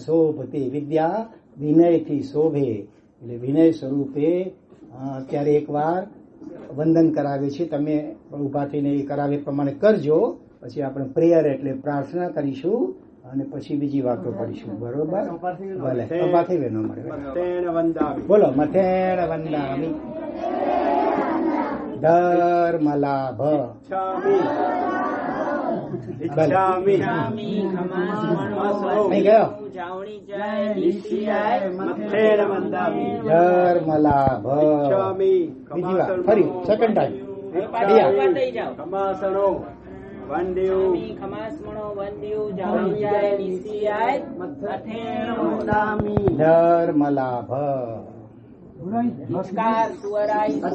શોભતી વિદ્યા વિનયથી શોભે. એટલે વિનય સ્વરૂપે અત્યારે એકવાર વંદન કરાવે છે. તમે ઉભા થઈને એ કરાવે પ્રમાણે કરજો. પછી આપણે પ્રેયર એટલે પ્રાર્થના કરીશું અને પછી બીજી વાતો કરીશું. બરોબર? ભલે ઉભા થઈ વેનો મળે. બોલો મથેણ વંદામી ધર્મલાભ અહીં ગયો ધર્મલાભ. બીજી વાર ફરી સેકન્ડ ટાઈમ ધર્મલાભ. નમસ્કાર સુવરાય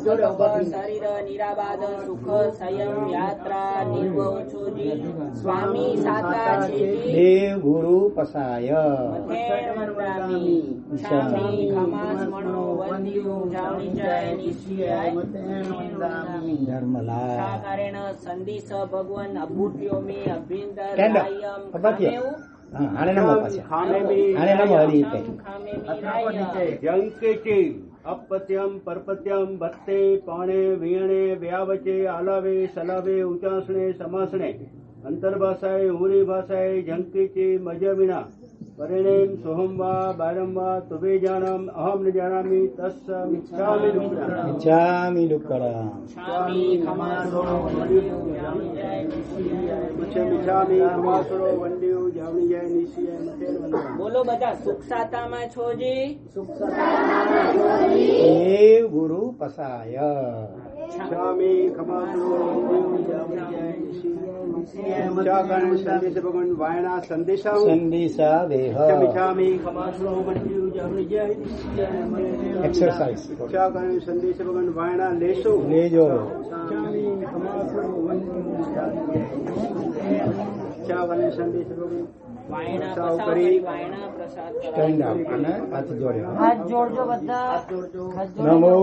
શરીર નિરાબાદ સુખ સંયમ યાત્રા નિર્ભવ છોજી સ્વામી સાતા છે દેવ ગુરુ પસાય સ્વામી ખમાસ મણો વંદ્યુ જાવણી જય નિશ્ચયાય ધર્મલા સાકારેણ સંદિશ ભગવાન અભૂટ્યો મે અભિંદર રાયમ આને નમો આને નમો હરી જંકેચે अपत्यम परपत्यम भत्ते पाणे वीणे व्यावचे आलावे सलावे उचासणे समासणे अंतर्भाषाए उरी भाषाए झंकीचे मजविना परिणेम सोहम वा बारम वा तुभे जानम अहम न जानामि तस्स मिच्छामि दुक्कड़म स्वामी खमासो वंद्यु जावणी जय निश्चयाय मिच्छामि खमासो वंद्यु जावणी जय निश्चयाय मतेर वंदना. બોલો બધા સુખ સાતામાં છોજી દેવ ગુરુ પસાય મિચ્છામિ ખમાસો વંદ્યુ જાવણી જય નિશ્ચયાય મિચ્છાગણ સંદેશ ભગવાન વાયના સંદેશા સંદેશા દેહ મિચ્છામિ ખમાસો વંદ્યુ જાવણી જય નિશ્ચયાય એક્સરસાઇઝ મિચ્છાગણ સંદેશ ભગવાન વાયના લેશો લેજો મિચ્છામિ ખમાસો વંદ્યુ જાવણી જય મિચ્છાગણ સંદેશ ભગવાન વાયણા પસાવ કરી વાયણા પ્રસાદ સ્ટેન્ડ અપ અને હાથ જોડે હાથ જોડજો બધા નમો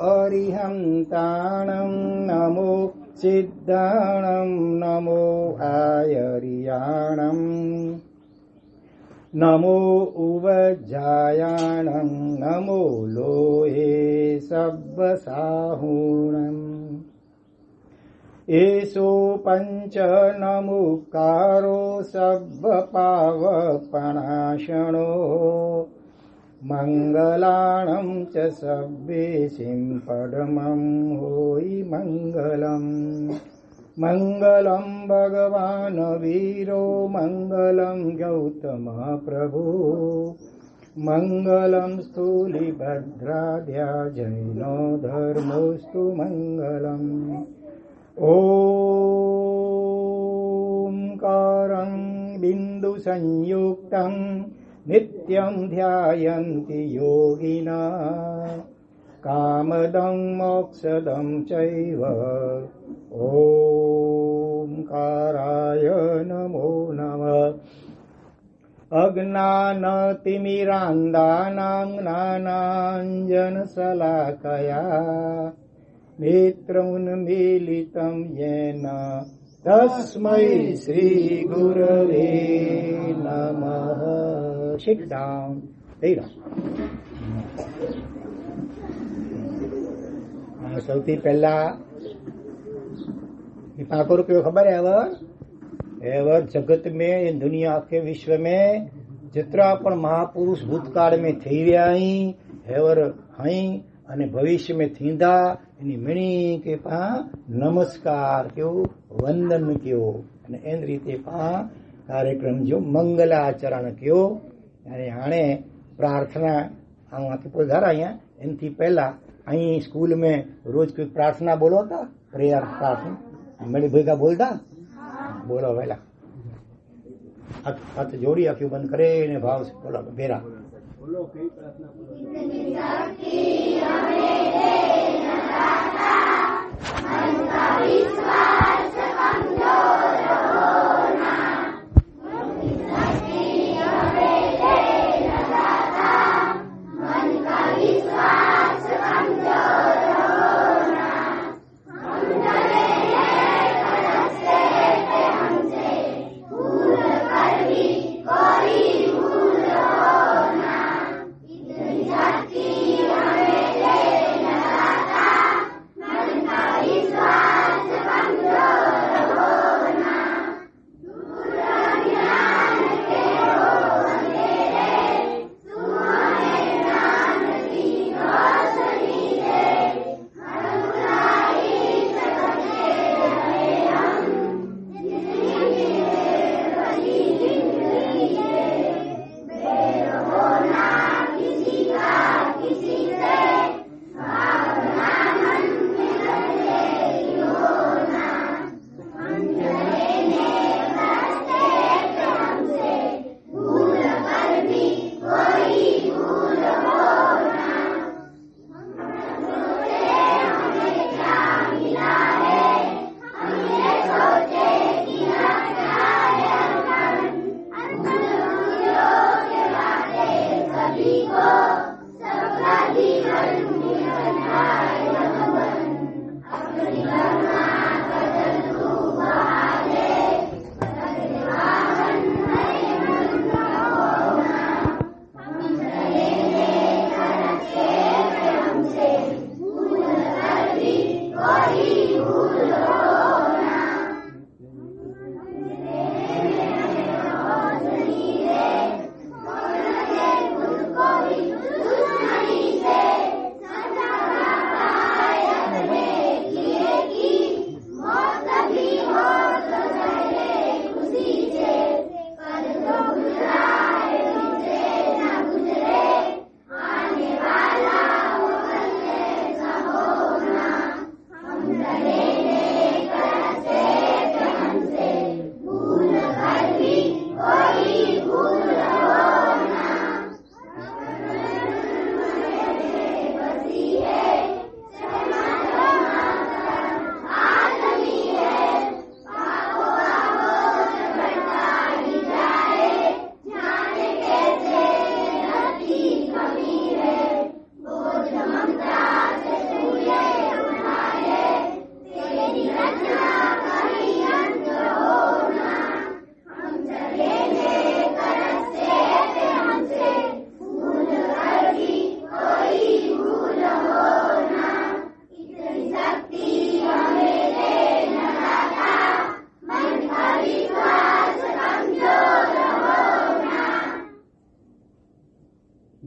અરિહંતાણમ નમો સિદ્ધાણમ નમો આયરિયાણમ નમો ઉવજ્જાયાણમ નમો લોહે સબ્બસાહુણમ એસો પંચ નમુકારો સબ્બ પાવપણાશણો મંગલાણમ ચ સબ્બેસિં પડમં હોઈ મંગલમ મંગલમ ભગવાન વીરો મંગલમ ગૌતમ પ્રભુ મંગલમ સ્થૂલિભદ્રાદ્યા જૈનો ધર્મોસ્તુ મંગલમ ઓમકારં બિંદુ સંયુક્તં નિત્યં ધ્યાયન્તિ યોગિના કામદં મોક્ષદં ચૈવ ઓમકારાય નમો નમઃ અજ્ઞાનતિમિરાંધાનાં જ્ઞાનાંજનશલાકયા નેત્રોન્મીલિतं येन तस्मै श्रीगुरवे नमः. Sit down. સૌથી પહેલા ठाकुर को खबर है एवर जगत में दुनिया के विश्व में जितना पण महापुरुष भूतकाल में थी रहा हेवर हई અને ભવિષ્યમાં થીંદા એની મણી કે પા નમસ્કાર કયો વંદન કયો અને એની રીતે પા કાર્યક્રમ જો મંગલાચરણ કયો અને હાણે પ્રાર્થના આમાંથી કોઈ ઘર અહીંયા એનાથી પહેલા અહીં સ્કૂલ में રોજ કોઈ પ્રાર્થના બોલો હતા પ્રેયર પ્રાર્થના મળી ભેગા બોલતા બોલો વહેલા હાથ જોડી આંખો બંધ કરે ને ભાવ બોલો ભેરા બોલો કઈ પ્રાર્થના બોલો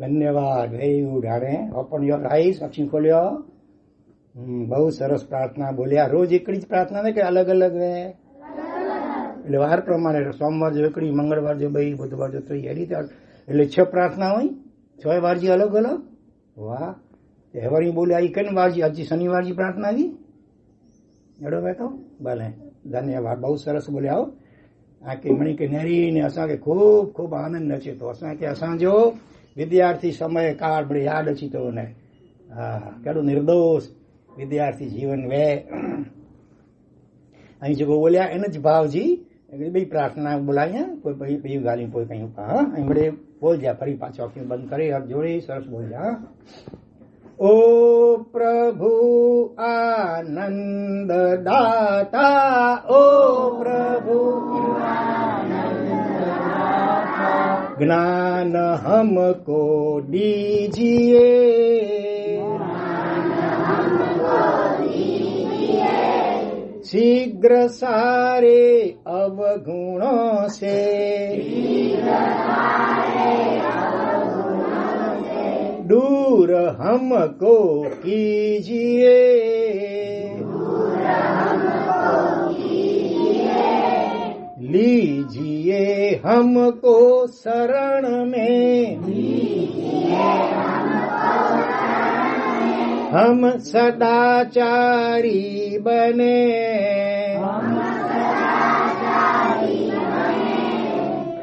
ધન્યવાદ. Very good. હાડે ઓપન યોર આઈઝ. અક્ષી ખોલ્યો. બહુ સરસ પ્રાર્થના બોલ્યા. રોજ એકડી જ પ્રાર્થના ને કે અલગ અલગ રહે? એટલે વાર પ્રમાણે સોમવાર જો એકડી, મંગળવાર જો 2, બુધવાર જો 3, એ રીતે. એટલે 6 પ્રાર્થના હોય, 6 વારજી અલગ અલગ. વાહ. હેવરી બોલ્યા એ કઈ વારજી? હજી શનિવારજી પ્રાર્થના આવી એડો બેઠો ભલે. ધન્યવાદ. બહુ સરસ બોલ્યા. આખી મણી કે નેરી ને असांखे खूब खूब आनंद अचे थो. असांखे असांजो विद्यार्थी समय काल बड़े याद अची थो वञे. हा, कहिड़ो निर्दोष विद्यार्थी जीवन वे. ऐं जेको ॿोलिया इन ज भाव जी ॿई प्रार्थना ॿुधाई. कोई ॿियूं ॻाल्हियूं पोइ कयूं था. ऐं वरी बोलजा फरी पाछो अखियूं बंदि करे हथ जोड़े सरस बोलजा. ओ प्रभु आनंद दाता, ओ प्रभु ज्ञान हमको दीजिए, शीघ्र सारे अवगुणों से दूर हमको कीजिए, लीजिए हमको शरण में, हम सदाचारी बने,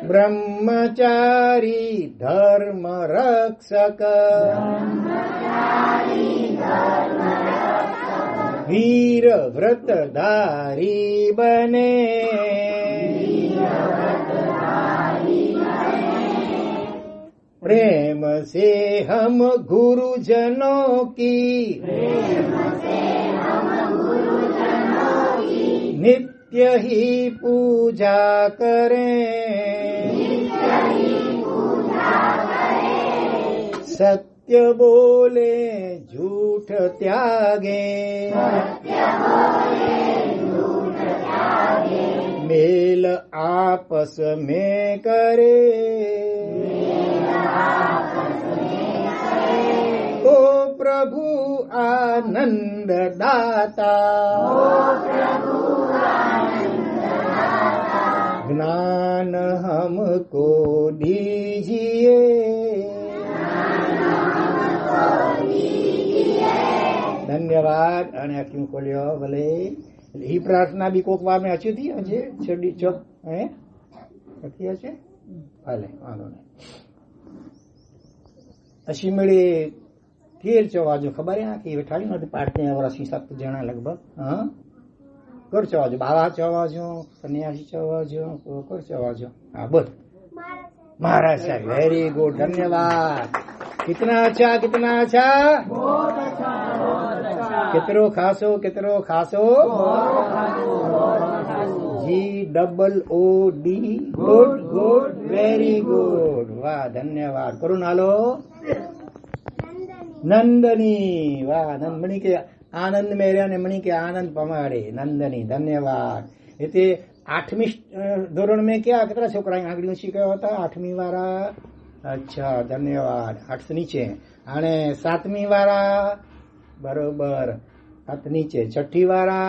ब्रह्मचारी धर्म रक्षक, वीर व्रतधारी बने, प्रेम से हम गुरुजनों की नित्य ही पूजा करें, सत्य बोले झूठ त्यागे, मेल आपस में करे, ओ प्रभु आनंद दाता, ज्ञान हमको दीजिए, धन्यवाद. અને અખિયું ખોલ્યો ભલે. એ પ્રાર્થના બી કોક વાર મેં અચી હતી હજે છેડી ચોક હે લખી હશે ભલે વાંધો નહીં. અશી મેળે કેર ચવાજો ખબર હે કે વેઠાડી નથી પાડते हैं વર્ષી 7 જણા લગભગ. હા कर चवाजो. बाबा चवाजो, सन्यासी चवाजो, कर चवाजो. हाँ बोल. महाराज साहब वेरी गुड. धन्यवाद. कितना अच्छा, कितना अच्छा, बहुत अच्छा. कितरो खासो, कितरो खासो, GOOD. Good good very good. वाह धन्यवाद. करो नालो नंदनी. वाह नंदनी के आनंद मेरा ने मणि के आनंद पमाड़े. नंदनी धन्यवाद. इतने 8वीं धोरण में क्या कितना छोकरा आंगड़ी ऊंची कयो होता 8वीं वारा. अच्छा धन्यवाद. 8 नीचे आने 7वीं वारा बरोबर. 7 नीचे 6ठी वारा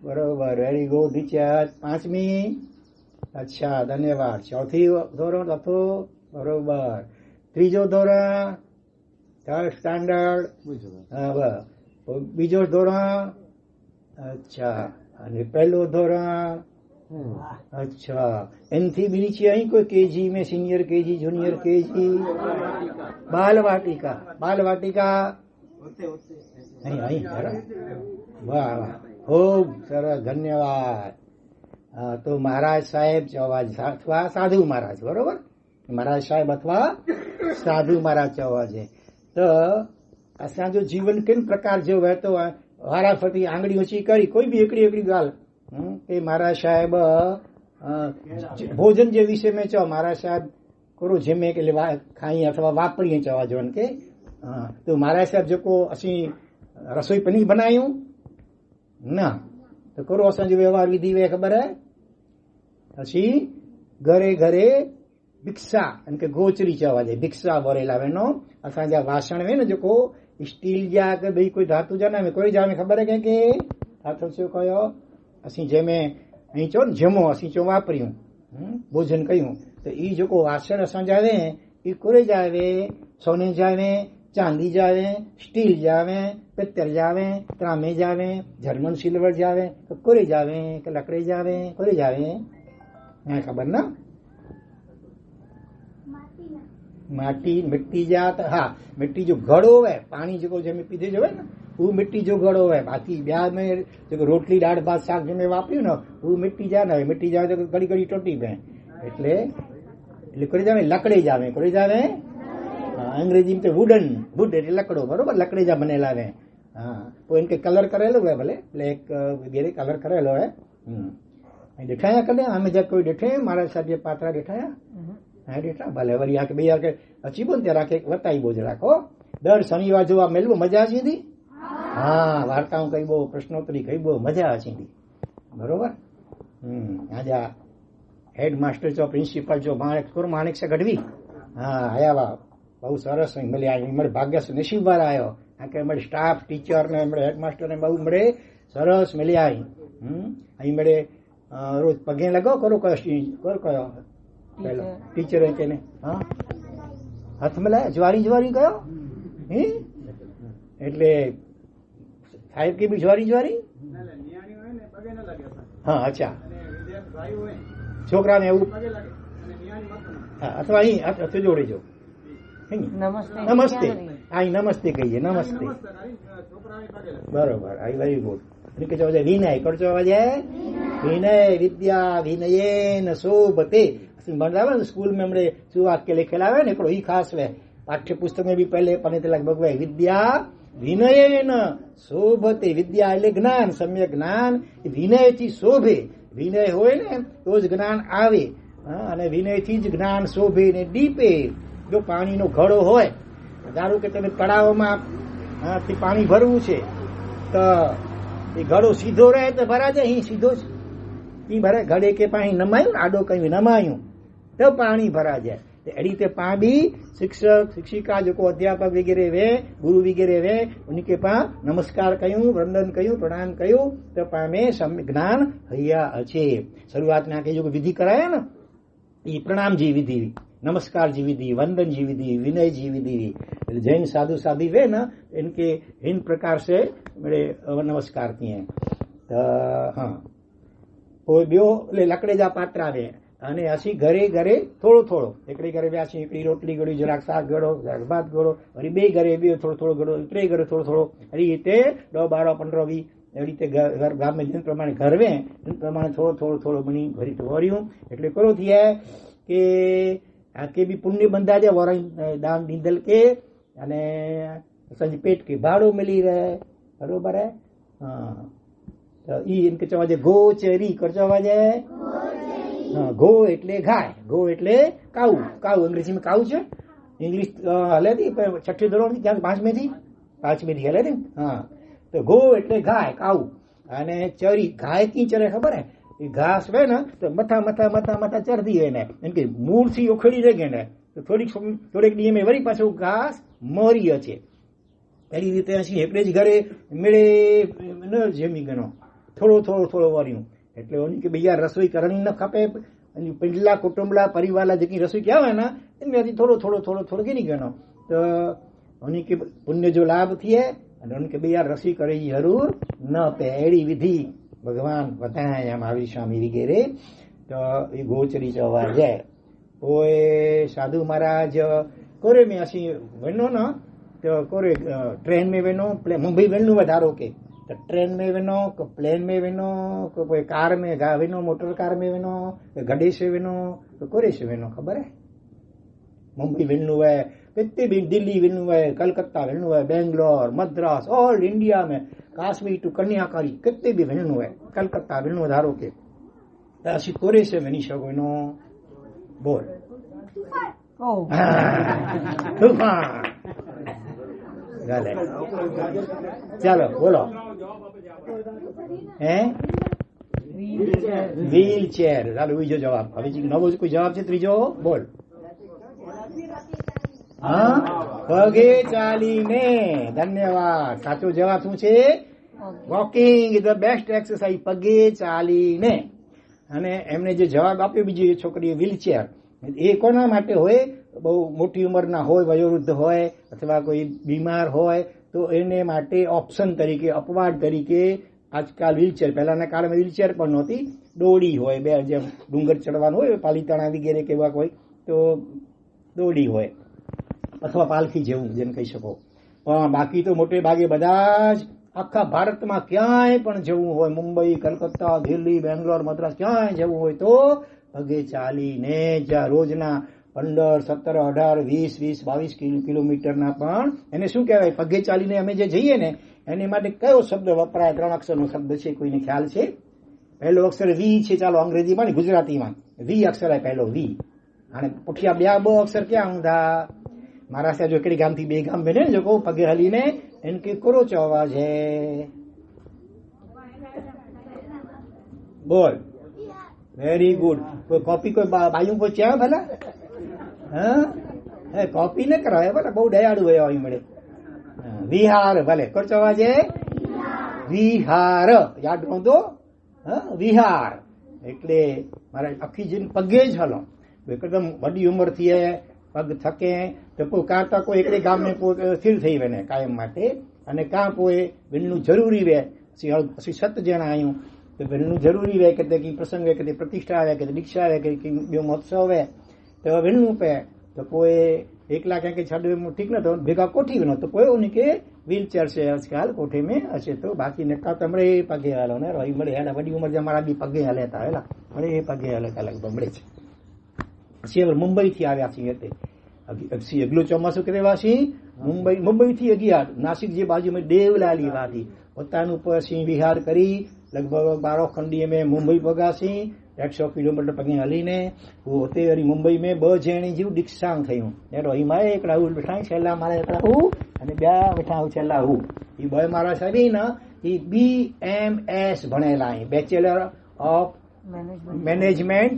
बरोबर. Very good. नीचे 5મી. अच्छा धन्यवाद. 4थी धोरण अथो बरोबर. 3જો ધોરણ 3rd સ્ટાન્ડર્ડ. હા બસ. બીજો ધોરણ. અચ્છા. અને પહેલો ધોરણ. अच्छा. एनथी भी नीचे आई कोई केजी में सीनियर केजी जूनियर केजी बाल वाटिका. बाल वाटिका आई वाह वाह खूब सरस. धन्यवाद. तो महाराज साहेब चवाज अथवा साधु महाराज बरोबर. महाराज साहेब अथवा साधु महाराज चवाजे. तो असांजो जीवन किन प्रकार जो वहतो आहे. वाराफरती आंगड़ी ऊंची करी कोई भी हिकिड़ी हिकिड़ी ॻाल्हि के महाराज साहेब भोजन जे विषय में चओ महाराज साहेब करो जिमे के खाई अथवा वापरी चवाजो के. तो महाराज साहेब जेको असीं रसोई पनीर बनायूं न तो करो असांजो व्यवहार विधि वे ख़बर है. असीं घरे घरे भिक्षा इनके गोचरी चवा जाए भिक्षा बोरेला वेनो असांजा वासण वे न जेको स्टील जा के भई कोई धातु जा ना कोई जा में खबर है के हाथो से कयो असी जेमे अहीं चो जमो असी चो वापरियूं भोजन कयूं तो ई जेको वासण असांजा वे ई कोरे जावे सोने जावे चांदी जावे स्टील जावे पित्तर जावे तांबे जावे जर्मन सिल्वर जावे तो कोरे जावे के लकड़े जावे कोरे जावे ना खबर ना माटी मिट्टी जात हाँ मिट्टी जो घड़ो है पानी जो जमे पीधे जो है ना वो मिट्टी जो घड़ो है बाकी ब्याह में जो रोटली दाળ भात શાક जमे वापरियो ना वो मिट्टी जा ना मिट्टी जावे तो घड़ी घड़ी टूटी पे એટલે कोई जावे लकड़े जावे कोई जावे अंग्रेजी में तो वुडन वुड એટલે लकड़ो बरोबर लकड़े जा बनेला है हाँ तो इनके कलर करेलो है भले ब्लैक वगैरह कलर करेलो है दिखाया कदे हमें जब कोई दिखे महाराज साहब ये पात्रा दिखाया हाँ डेटा भले वरी आके भैया के अची बोल तेरा के बताई बोझ राखो दर शनिवार जो आ मिलबो मजा आची थी हाँ वार्ताओं कई बो प्रश्नोत्तरी कई बो मजा आची थी बरोबर आजा हेड मास्टर जो प्रिंसिपल जो माणिक से गढ़वी हाँ आया वा बहुत सरस मिले आई भाग्य से नसीब बार आयो आके मेरे स्टाफ टीचर ने मेरे हेड मास्टर ने बहु मेरे सरस मिले आई आई मेरे रोज पगे लगो करो कयो पहले टीचर है केने हाँ हाथ मिलाया ज्वारी ज्वारी कयो એટલે સાહેબ કે બી જ્વારી જ્વારી હા અચ્છા છોકરાને એવું અથવા અહીં હાથ જોડે જો નમસ્તે નમસ્તે અહીં નમસ્તે કહીએ નમસ્તે બરોબર આઈ વેરી ગુડ કે જો વિનય કરજો અવાજે વિનય વિદ્યા વિનયેન શોભતે बंदावे स्कूल में हमने शुरुआत के लिखेला है ने ही खास है पाठ्य पुस्तक में भी पहले पढ़ने ते लगभग है विद्या विनयेन शोभते विद्या એટલે જ્ઞાન सम्यक જ્ઞાન વિનયથી શોભે વિનય હોય ને તો જ જ્ઞાન આવે અને વિનયથી જ જ્ઞાન શોભે ને દીપે જો પાણીનો ઘડો હોય ધારો કે તમે તળાવમાં પાણી ભરવું છે તો એ ઘડો સીધો રહે તો ભરા જાય અહીં સીધો જ ई भरे घड़े के पानी नमायूं आडो कहीं नमायूं तो पानी भरा जाए अड़ी रीते पा भी शिक्षक शिक्षिका जो अध्यापक वगैरह वे गुरु वगैरह वे उनके पा नमस्कार कयूं वंदन कयूं प्रणाम कयूं तो पा में ज्ञान हया अच्छे शुरुआत में आके जो विधि कराया ना ये प्रणाम जी विधि नमस्कार जी विधि वंदन जी विधि विनय जी विधि जैन साधु साधी वे ना इनके इन प्रकार से मेरे नमस्कार किए हाँ ॿियो लकड़े जा पात्रा वे अने असी घरे घरे थोड़ो थोड़ो हिकिड़े घरे वियासीं हिकिड़ी रोटली घड़ी જરાક શાક ઘડો જરાક ભાત ઘડો वरी ॿिए घरे ॿियो थोड़ो थोड़ो घड़ो टे घरे थोड़ो थोड़ो अड़ी हिते 10 12 15 20 अड़ी हिते घर गाम में जिन प्रमाणे घर वे जिन प्रमाणे थोड़ो थोड़ो थोड़ो बनी भरी वरियूं એટલે करो थी है के आके भी पुण्य बंधा जे वराई दान दींदल के अने असांजे पेट के भाड़ो मिली रहे बरोबर है हाँ तो ई इनके चवाजे गोचरी कर चवाजे हाँ गो એટલે ગાય ગો એટલે કાઉ કાઉ અંગ્રેજી में કાઉ છે इंग्लिश हले थी छठी धोरण थी क्या પાંચમી થી हले थी हाँ तो गो એટલે ગાય કાઉ અને ચરી ગાય की चरे खबर है ये घास वे ना तो मथा मथा मथा मथा चरती है ने इनके मूળ થી ઉખડી રહે ને તો થોડીક દી में वरी पाछो घास मरी છે એવી રીતે ਅਸੀਂ એકડે જ ઘરે મેળે ન જમી ગણો થોડો થોડો થોડો વાર્યું એટલે ઓની કે ભैया રસોઈ કરણી ન ખપે पिंडला कुटुंबला परिवार जेकी रसोई क्या है ना इनमें अभी थोड़ो थोड़ो थोड़ो थोड़ो की नहीं कहना तो उन्हीं के पुण्य जो लाभ थी है उनके भैया रसोई करे जरूर न पे एड़ी विधि भगवान बताया या महावीर स्वामी वगैरह तो ये गोचरी चवा जाए ओए साधु महाराज कोरे में असी वनो ना तो कोरे ट्रेन में वनो मुंबई वनो वधारो के तो ट्रेन में वनो को प्लेन में वनो को कोई कार में वनो मोटर कार में वनो गड्ढे से वनो तो कोरे से वनो खबर है मुंबई वनो है कितने भी दिल्ली वनो है कलकत्ता वनो है बेंगलोर मद्रास ऑल इंडिया में काश्मीर टू कन्याकुमारी कितने भी वनो है कलकत्ता वनो धारो के तो असी कोरे से वनी सको बोल चलो बोलो हैं व्हील चेर ચાલો બીજો જવાબ હવે નવો કોઈ જવાબ છે ત્રીજો બોલ હા, પગે ચાલીને. ધન્યવાદ. સાચો જવાબ શું છે? Walking is the best exercise. પગે ચાલીને. અને એમને જે જવાબ આપ્યો બીજી છોકરીએ વ્હીલચેર, એ કોના માટે હોય? બહુ મોટી ઉંમરના હોય, વયોવૃદ્ધ હોય અથવા કોઈ બીમાર હોય તો એને માટે ઓપ્શન તરીકે, અપવાદ તરીકે આજકાલ વ્હીલચેર. પહેલાના કાળમાં વ્હીલચેર પણ નહોતી, દોડી હોય, બે જેમ ડુંગર ચડવાનું હોય પાલીતાણા વગેરે કેવા હોય તો દોડી હોય અથવા પાલખી જેવું જેમ કહી શકો. પણ બાકી તો મોટે ભાગે બધા જ આખા ભારતમાં ક્યાંય પણ જવું હોય, મુંબઈ, કલકત્તા, દિલ્હી, બેંગ્લોર, મદ્રાસ, ક્યાંય જવું હોય તો પગે ચાલીને જ્યાં રોજના 15, 17, 18, 20, 22 કિલોમીટરના પણ એને શું કહેવાય? પગે ચાલીને અમે જે જઈએ ને એની માટે કયો શબ્દ વપરાય? 3 અક્ષરનો શબ્દ છે, કોઈને ખ્યાલ છે? પહેલો અક્ષર વી છે. ચાલો અંગ્રેજીમાં ને ગુજરાતીમાં વી અક્ષર આવે પહેલો, વી. અને પુઠિયા બે અક્ષર ક્યાં ઊંધા? મહારાષ્ટ્ર જો એકડી ગામથી 2 ગામ બને જો કહું પગે હલીને એને કે કરોચો અવાજ હે. બોલ. Very good. કોઈ કોપી કોઈ બાયું કોઈ ચા ભલા? હા, કોપી ન કરાવે ભલા, બહુ દયાળુ હોય અહીં મળે. વિહાર ભલે કરોચો અવાજ હે. વિહાર યાદ નોંધો. વિહાર એટલે મારે આખી જઈને પગે જ હલો. એકદમ વડી ઉંમર થી પગ થકે તો કાંતા કોઈ એકડે ગામને સ્થિર થઈ વેને કાયમ માટે. અને કાં કોઈ વેલનું જરૂરી વે. પછી 7 જણા આવ્યું તો વેલનું જરૂરી વે કે પ્રસંગ વે કે પ્રતિષ્ઠા આવે કે દીક્ષા આવે કે બે મહોત્સવ વે તો વેલનું પે તો કોઈ એકલા ક્યાંક છાડવે ઠીક ન તો ભેગા કોઠી વેનો તો કોઈ નહીં કે વ્હીલચેર છે આજકાલ કોઠી में હશે તો બાકી નકા તમરે પગે હાલો ને રોઈ મળે હેડા વડી ઉંમર જમારા બી પગે હાલેતા હેલા મળે એ પગે હાલેતા લગભગ મળે છે. પછી મુંબઈ થી આવ્યા છીએ તે અગલું ચોમાસું કરેવાસી મુંબઈ થી અગિયાર નાસિક જે બાજુમાં દેવલાલી વાથી પોતાનું પછી વિહાર કરી લગભગ 12 ખંડી में मुंबई पगासी 100 किलोमीटर पगे हलीने होते वरी मुंबई में 2 जणी जीव दीक्षांग थयूं एडो हिमाय एकड़ा उल बैठा छेला मारे एकड़ा हूं अने बे बैठा छेला हूं ई बय मारा सरी न ई BMS भणेला bachelor of management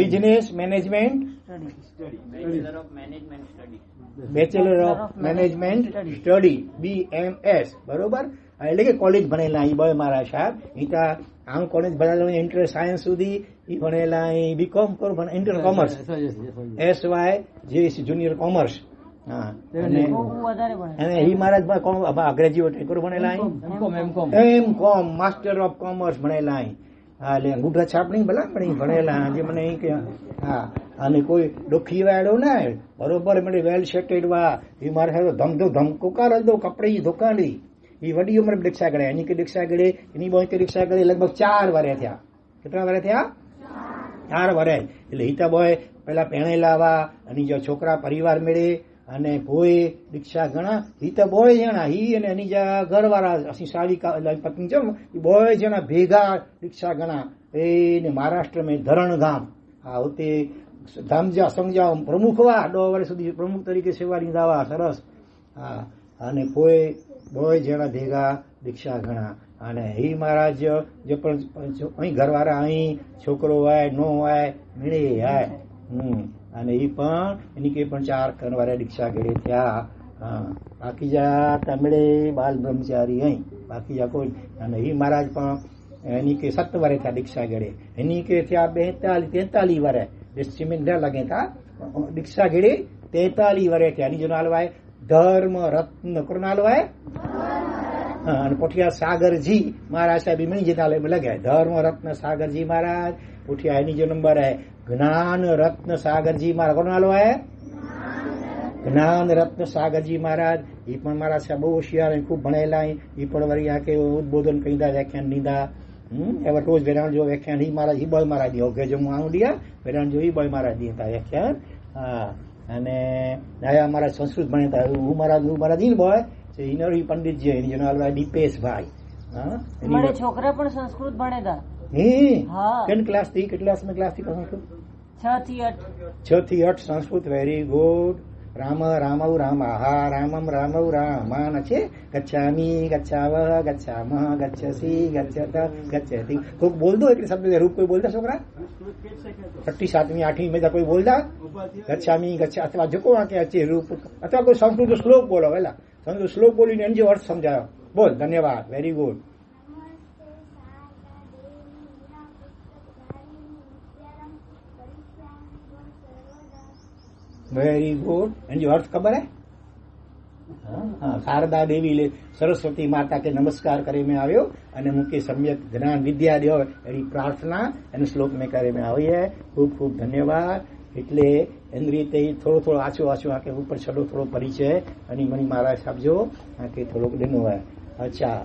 business management bachelor of management study BMS બરોબર એટલે કે કોલેજ ભણેલા અહીં બય મારા સાહેબ ઈતા આમ કોલેજ ભણેલા ઇન્ટર સાયન્સ સુધી ઈ ભણેલા બીકોમ પર ઇન્ટર કોમર્સ SY જે જુનિયર કોમર્સ હા અને ઈ મહારાજ ગ્રેજ્યુએટ કરો ભણેલા M.Com માસ્ટર ઓફ કોમર્સ ભણેલા હા એટલે અંગૂઠા છાપણી ભલા પણ ભણેલા જે મને કે હા અને કોઈ ડોખી વાળો ના બરોબર મને વેલ સેટેડ વા એ મારે ધમધો ધમકોકાર દો કપડે દુકાની એ વડી ઉંમર દીક્ષા કરે એની કે દીક્ષા કરે એની બોય કે દીક્ષા કરે લગભગ 4 વર્ષ થયા. કેટલા વર્ષ થયા? 4 વર્ષ. એટલે ઈતા બોય પેલા પહેણેલાવા અને જો છોકરા પરિવાર મેળે અને ભોય દીક્ષા ઘણા ઈતા બોય જણા ઈ અને એની જા ઘરવાળા અસી સાડી પત્ની છે એ બોય જણા ભેગા દીક્ષા ઘણા એને મહારાષ્ટ્ર में ધરણ ગામ હા હોતે ધામજા સમજાવ પ્રમુખ વા 2 વર્ષ સુધી પ્રમુખ તરીકે સેવા નિભાવા સરસ હા અને કોઈ બોય જણા ભેગા દીક્ષા ઘણા અને હી મહારાજ જે પણ અહીં ઘરવાળા અહીં છોકરો હોય નો હોય મળે હોય અને એ પણ એની કે પણ 4 ઘરવાળા દીક્ષા ઘડે થયા હા બાકી જા તમિળે બાલ બ્રહ્મચારી અહીં બાકી જા કોઈ અને હી મહારાજ પણ એની કે 7 વર્ષ થયા દીક્ષા ઘડે એની કે થયા 43 વર્ષ डिस्ट्रीमेंट लगे था दीक्षा घेड़े 43 वर्ष थे जो नालो है धर्म रत्न को नालो है पुठिया सागर जी महाराज साहब मिणी जे नाले में लगे धर्म रत्न सागर जी महाराज पुठिया एनी जो नंबर है ज्ञान रत्न सागर जी महाराज को नालो है ज्ञान रत्न सागर जी महाराज ये पण महाराज साहब बहुत होशियार खूब भणेला ये पण वरी आके उद्बोधन कईदा व्याख्यान दीदा एवर रोज वेराण जो व्याख्यान ही महाराज ही बॉय महाराज दी ओके जो माण्हू ॾिया वेराण जो ही बॉय महाराज दी था व्याख्यान હા અને આયા અમારા સંસ્કૃત ભણતા હું મારા દીન બોય છે ઇનરી પંડિત જે એની જનાલ દીપેશ ભાઈ હા મારે છોકરા પણ સંસ્કૃત ભણેતા હે હા કેન ક્લાસ થી કેટલા ક્લાસ થી સંસ્કૃત 6 થી 8 સંસ્કૃત વેરી ગુડ રામ રામૌ રામાહા રામમ રામૌ રામાન છે. ગચ્છામી ગચ્છાવહ ગચ્છામહ ગચ્છસી ગચ્છત ગચ્છતિ. કોઈક બોલ દો એટલે શબ્દ રૂપ કોઈ બોલતા છોકરા 37મી 8મી મેં કોઈ બોલતા ગચ્છામી ગચ્છા અથવા જો કોઈ કે અચે રૂપ અથવા કોઈ સંસ્કૃત શ્લોક બોલો. વેલા સંસ્કૃત શ્લોક બોલીને એનો જે અર્થ સમજાયો. બોલ. ધન્યવાદ. Very good. Very good. એનો અર્થ ખબર હે? શારદા દેવી સરસ્વતી માતા કે નમસ્કાર કરીને આવ્યો અને મુકે સમ્યક જ્ઞાન વિદ્યા દેવ એની પ્રાર્થના એને શ્લોક મેં કરીને આવી હે. ખૂબ ખૂબ ધન્યવાદ. એટલે એની રીતે થોડો આછો કે ઉપર છડો થોડો પરિચય અને મણી મહારાજ આપજો કે થોડોક દેનો હોય. અચ્છા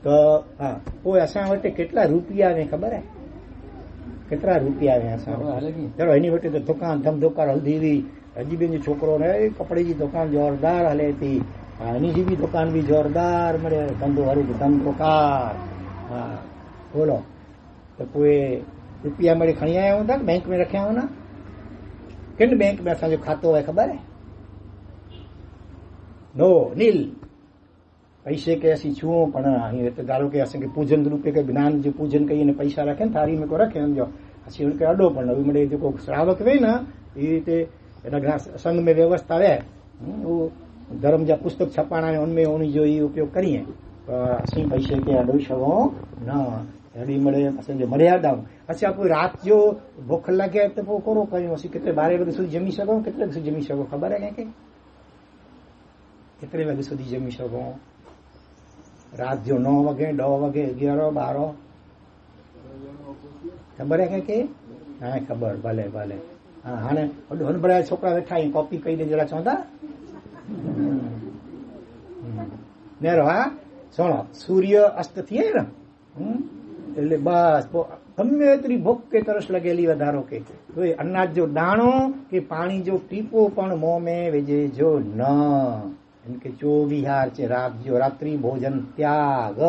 તો હા કોઈ અસાં વટે કેટલા રૂપિયા આવે ખબર હે? કેટલા રૂપિયા આવે અસાં? ચલો એની વટે તો દુકાન ધમધોકાર હલ્દીવી હજીબેન છોકરો ને કપડેની દુકાન જોરદાર હલે હતી. એની બી દુકાન બી જોરદાર મળે. ધંધો હરું ધમધોકાર. હા બોલો. તો કોઈ રૂપિયા મળે ખણી આવ્યા હોતા બેંક में रखिया हो ना? किन बैंक में असांजो खातो है खबर है? नो नील. पैसे के असीं छूं पण हीअं धारो के असांखे पूजन रूपे के ज्ञान जो पूजन कई ने पैसा रखे थारी में को रखे समझो असीं उनके अडो पण अभी मिले जेको श्रावक वे ना ई रीते घणा संघ में व्यवस्था है वो धर्म जा पुस्तक छपाणा है उनमें उन्हीं जो ये उपयोग करिए. असीं पैसे के अडो सघो न. अड़ी मिले असांजो मर्यादा. अच्छा कोई रात जो भूख लगे तो पोइ कोरो कयूं असीं केतिरे 12 वगे सुधी जमी सघूं? केतिरे वगे जमी सघूं खबर है कंहिंखे? केतिरे वगे सुधी जमी सघूं? रात जो 9 वगे 10 वगे 11 12 खबर है कंहिंखे? हाँ खबर. भले भले. हाँ हाणे वॾो हनभड़ा छोकिरा वेठा आहिनि कॉपी कई ॾे जहिड़ा चवंदा नेरो. हा सुणो सूर्य अस्त थिए न એટલે બસ ગમે એટલી ભૂખ કે તરસ લગેલી વધારો કે તો એ અનાજ જો દાણો કે પાણી જો ટીપો પણ મોં में વિજે જો ન इनके जो विहार છે રાત જો રાત્રિ ભોજન ત્યાગ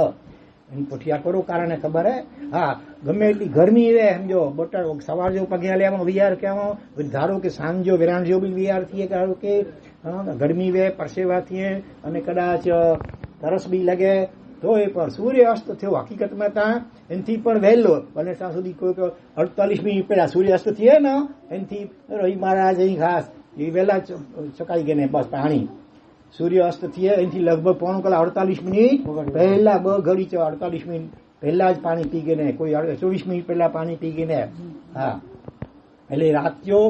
એની પોઠિયા કરો કારણે ખબર હે. હા ગમે એટલી ગરમી રહે સમજો બોટર સવાર જો પગે લેવામાં વિહાર કહેવા ધારો કે સાંજો વિરાણ જો બી વિહાર થઈએ ધારો કે ગરમી વે પરસેવા થઈએ અને કદાચ તરસ બી લગે તો એ પણ સૂર્ય અસ્ત થયો હકીકતમાં ત્યાં એનાથી પણ વહેલો ભલે ત્યાં સુધી કોઈ 48 મિનિટ પહેલા સૂર્ય અસ્ત થયે ને એનાથી રવિ મહારાજ અહીં ખાસ એ વહેલા ચકાઈ ગઈ ને બસ પાણી સૂર્ય અસ્ત થયે એનાથી લગભગ 48 મિનિટ પહેલા 2 ઘડી 48 મિનિટ પહેલા જ પાણી પી ગઈ ને કોઈ 24 મિનિટ પહેલા પાણી પી ગઈ ને. હા એટલે રાત જો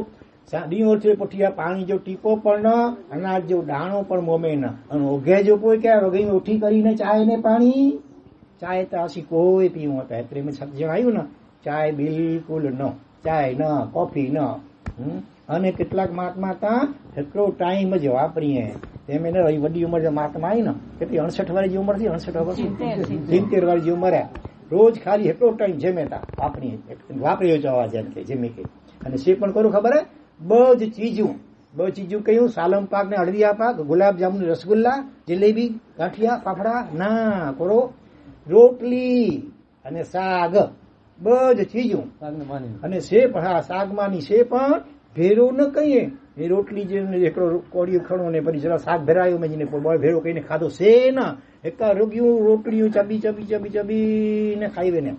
ડીઓ છે પોઠિયા પાણી જો ટીપો પણ ન અનાજ જો દાણો પણ મોમે ન અને ઓઘે જો કોઈ કે વગઈ ઉઠી કરીને ચાય ને પાણી ચાય તો અસી કોઈ પીવું હતા એટલે મેં જણાવ્યું ને ચાય બિલકુલ ન ચાય ન કોફી ન. અને કેટલાક મહાત્મા હતા એટલો ટાઈમ જ વાપરીએ તેમ એને વડી ઉંમર મહાત્મા આવી ને કેટલી 68 વાળી ઉંમર થી 68 વર્ષ 70 વાળી ઉંમર રોજ ખાલી એટલો ટાઈમ જમે તા વાપરીએ જવા જેમ કે જેમી કે અને સે પણ કરું ખબર હે બધી ચીજું કયું સાલમ પાક ને હળદિયા પાક ગુલાબ જામુન રસગુલ્લા જલેબી ગાંઠિયા ફાફડા ના કોરો રોટલી અને શાક બધી ચીજું અને સેપ. હા શાકમાંની સેપ પણ ભેરો ન કહીએ એ રોટલી જે એકડો કોડિયું ખણો ને પછી જરા શાક ભેરાયું મેં જીને ભેરો કહીને ખાધો સે ના એકા રોગ્યું રોટલીયું ચબી ચબી ચબી ચબી ને ખાઈ ને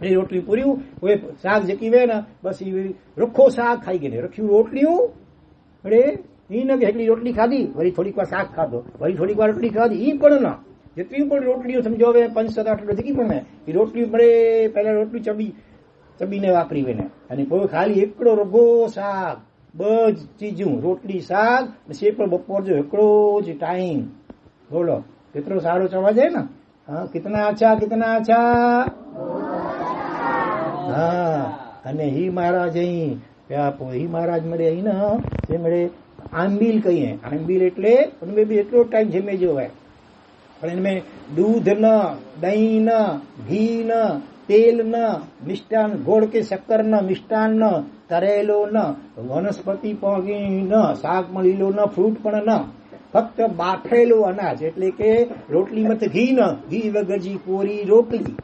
એ રોટલી પૂર્યું કોઈ શાક જકી વે ને બસ રૂખો શાક ખાઈ ગઈ ને રખ્યું રોટલીયું અરે ઈ ન કે એકલી રોટલી ખાધી વળી થોડીક વાર શાક ખાધો વળી થોડીક વાર રોટલી ખાધી ઈ પણ ના જેટલી પણ રોટલીઓ સમજો હવે 5-7-8 જકી પણ એ રોટલી મળે પહેલા રોટલી ચબીને વાપરી વેને અને કોઈ ખાલી એકડો રગો શાક બજ ચીજું રોટલી શાક સે પણ બપોર જો એકડો જ ટાઈમ. બોલો કેટલો સારો ચવા જાય ને. હા કિતના અચ્છા. હા અને હી મહારાજ અહીં હી મહારાજ મળે અહીં ને તે મળે આંબીલ કહીએ. આંબીલ એટલે ઉનमें भी એટલો ટાઈમ જમે જો હોય પણ इनमें दूध न दही न घी न तेल न मिष्टान गोड़ के शक्कर न मिष्टान न तरेलो न वनस्पति પણ ન શાક મળીલો ન ફ્રૂટ પણ ન ફક્ત બાફેલું અનાજ એટલે કે રોટલી મત ઘી વગર જી કોરી રોટલી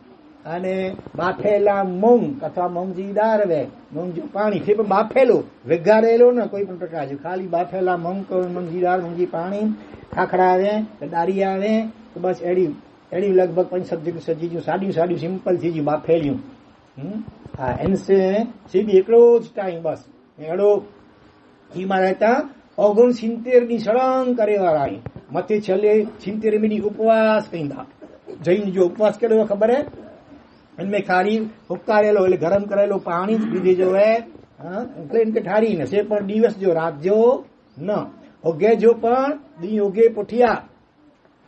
અને બાફેલા મૂંગ અથવા મૂંગજી દાળ આવે, મૂંગજી પાણી છે પણ બાફેલું, વઘારેલો ને કોઈ પણ પ્રકાર છે, ખાલી બાફેલા મૂંગજી દાળ, મૂંગજી પાણી, ખાખડા આવે, દારી આવે, તો બસ એડી લગભગ 5 ચીજું સાડી સિમ્પલ ચીજું બાફેલ્યું. હા, એનસે સીધી એકલો જ ટાઈમ બસ એડો એમાં રહેતા 69 સળંગ કરે વાળા મથે છેલ્લે 70 ઉપવાસ કહીતા. જૈન જો ઉપવાસ કર્યો ખબર હે, એમને ખારી ઉકાળેલો એટલે ગરમ કરેલો પાણી જ પીધી જો હે, એટલે એમ કે ઠારી ને છે પણ દિવસ જો રાત જો ન ઓગે જો પણ દી ઓગે પોઠિયા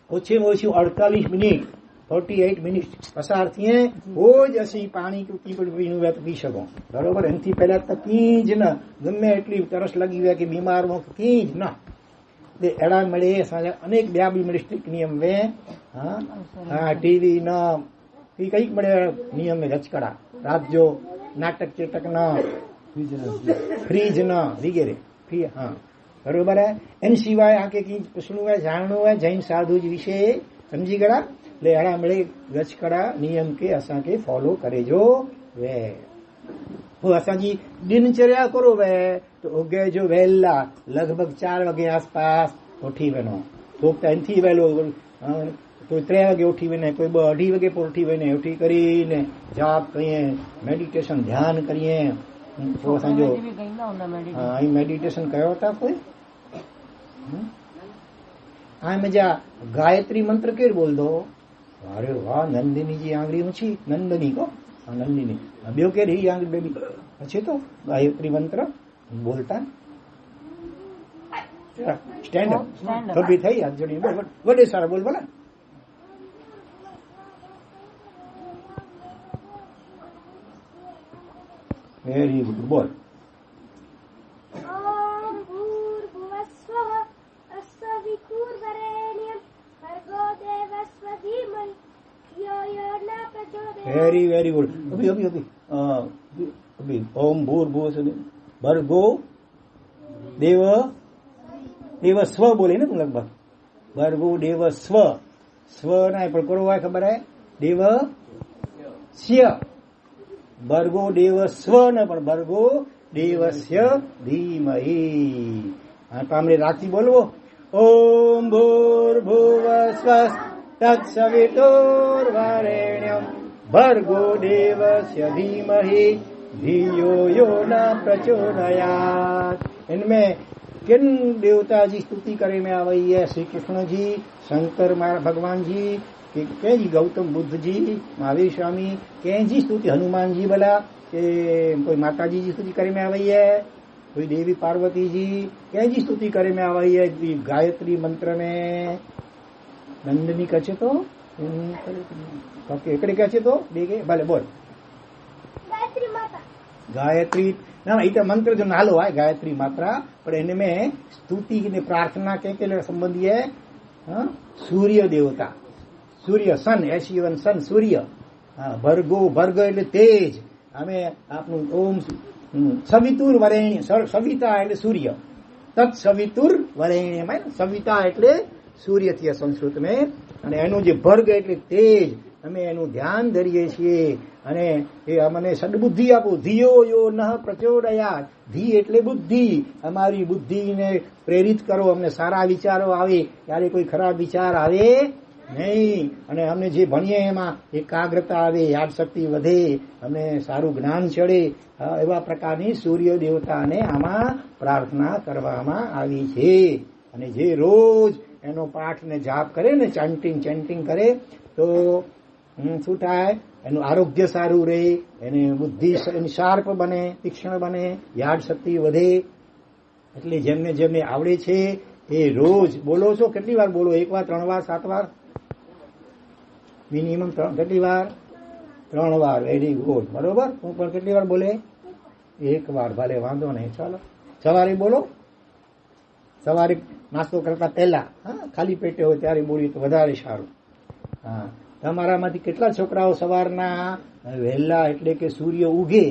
ઓછેમાં ઓછી 48 મિનિટ 48 મિનિટ પસાર થઈએ રોજ અસી પાણી પીવું પી શકો, બરોબર. એનાથી પહેલા તો કી જ ન ગમે એટલી તરસ લાગી હોય કે બીમાર કી જ ન એડા મળે અનેક બી મળે સ્ટ્રિક્ટ નિયમ વે. હા, ટીવી ન કઈક મળે નિયમ રચકડા, રાત જો નાટક ચેટક ન, ફ્રીજ ન વગેરે. હા, બરોબર હે. એની સિવાય આ કે પૂછવું હોય, જાણવું હોય જૈન સાધુ વિશે સમજી ગયા એટલે એડા મળે રચકડા નિયમ કે असांखे फॉलो करे जो वे. वो असांजी दिनचर्या करो वे तो उगे जो वेला लगभग 4 वागे आसपास उठी वनो, तो एनथी वेलो कोई 3 वागे उठी वने, कोई 2-2:30 वागे पर उठी वने, उठी કરીને જાપ કરીએ, મેડિટેશન ધ્યાન કરીએ. તો અસાंजो હા અહીં મેડિટેશન કયો હતા કોઈ આ મજા ગાયત્રી મંત્ર કેર બોલ દો. અરે વાહ, નંદિની જી આંગળી ઊંચી, નંદની કો નંદિની બ્યો કે રહી આંગળી બેબી પછી તો ગાયત્રી મંત્ર બોલતા સ્ટેન્ડ અપ કભી થઈ હાથ જોડી બોલ વડે સારા બોલ બોલા. વેરી ગુડ બોલ. Very very good. અભી ઓમ ભૂર્ભુવ ભર્ગો દેવ સ્વ બોલે ને તું લગભગ ભર્ગો દેવ સ્વ ના પણ કરો હોય ખબર હે દેવ સ્ય ભર્ગો દેવ સ્વ ને પણ ભર્ગો દેવસ્ય ધીમહિ. હા, તો આપણે રાતથી બોલવો ઓમ ભૂર્ભુવ સ્વઃ તત્સવિતુર્વરેણ્યં ભર્ગો દેવસ્ય ધીમહિ धियो यो न प्रचोदयात्. इनमें किन देवता जी स्तुति करे में आ रही है? श्री कृष्ण जी, शंकर भगवान जी, के जी गौतम बुद्ध जी, महावीर स्वामी, के जी स्तुति हनुमान जी बोला के कोई माता जी स्तुति करे में आ रही है, कोई देवी पार्वती जी के जी स्तुति करे में आ रही है. गायत्री मंत्र में नंदनी कहे तो एकड़े कहे तो देखे भले बोल गायत्री ना इत मंत्र जो नालो है गायत्री मात्रा पर इनमें स्तुति ने प्रार्थना के संबंधी है. सूर्य देवता, सूर्य सन एशिवन सन सूर्य. भर्गो भर्ग એટલે તેજ. અમે આપનું ઓમ સવિતુર વરેણ્ય સવિતા એટલે સૂર્ય, તત્ સવિતુર વરેણ્ય માં સવિતા એટલે સૂર્ય થી સંસ્કૃત में અને એનું જે ભર્ગ એટલે તેજ અમે એનું ધ્યાન ધરીએ છીએ અને એ અમને સદબુદ્ધિ આપો. ધિયો યો નઃ પ્રચોદયાત. ધી એટલે બુદ્ધિ, અમારી બુદ્ધિને પ્રેરિત કરો, અમને સારા વિચારો આવે, ત્યારે કોઈ ખરાબ વિચાર આવે નહીં અને અમને જે ભણીએ એમાં એકાગ્રતા આવે, યાદ શક્તિ વધે, અમને સારું જ્ઞાન ચડે. એવા પ્રકારની સૂર્ય દેવતાને આમાં પ્રાર્થના કરવામાં આવી છે. અને જે રોજ એનો પાઠ ને જાપ કરે ને ચેન્ટિંગ કરે તો શું થાય? એનું આરોગ્ય સારું રહે, એને બુદ્ધિ શાર્પ બને, તીક્ષ્ણ બને, યાદ શક્તિ વધે. એટલે જેમને જેમને આવડે છે એ રોજ બોલો છો. કેટલી વાર બોલો? 1 વાર, 3 વાર, 7 વાર? મિનિમમ કેટલી વાર? 3 વાર. વેરી ગુડ, બરોબર. હું પણ કેટલી વાર બોલે? 1 વાર. ભલે વાંધો નહીં, ચાલો. સવારે બોલો, સવારે નાસ્તો કરતા પહેલા. હા, ખાલી પેટે હોય ત્યારે બોલીએ તો વધારે સારું. હા, તમારામાંથી કેટલા છોકરાઓ સવારના વહેલા એટલે કે સૂર્ય ઉગે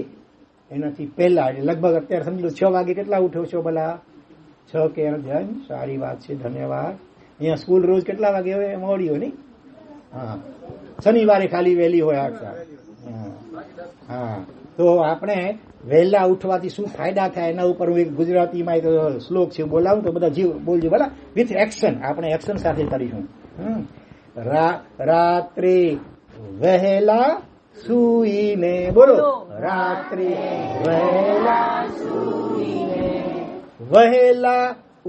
એનાથી પહેલા એટલે લગભગ અત્યારે સમજી લો 6 વાગે કેટલા ઉઠો છો? ભલા 6 કે સારી વાત છે, ધન્યવાદ. અહીંયા સ્કૂલ રોજ કેટલા વાગે હોય? મોડી હોય નહીં? હા, શનિવારે ખાલી વહેલી હોય 8 હા તો આપણે વહેલા ઉઠવાથી શું ફાયદા થાય એના ઉપર હું એક ગુજરાતીમાં એક શ્લોક છે બોલાવું તો બધા જીવ બોલજો ભલા વિથ એક્શન આપણે એક્શન સાથે કરીશું. રાત્રે વહેલા સુઈને બોલો રાત્રે વહેલા સુઈને વહેલા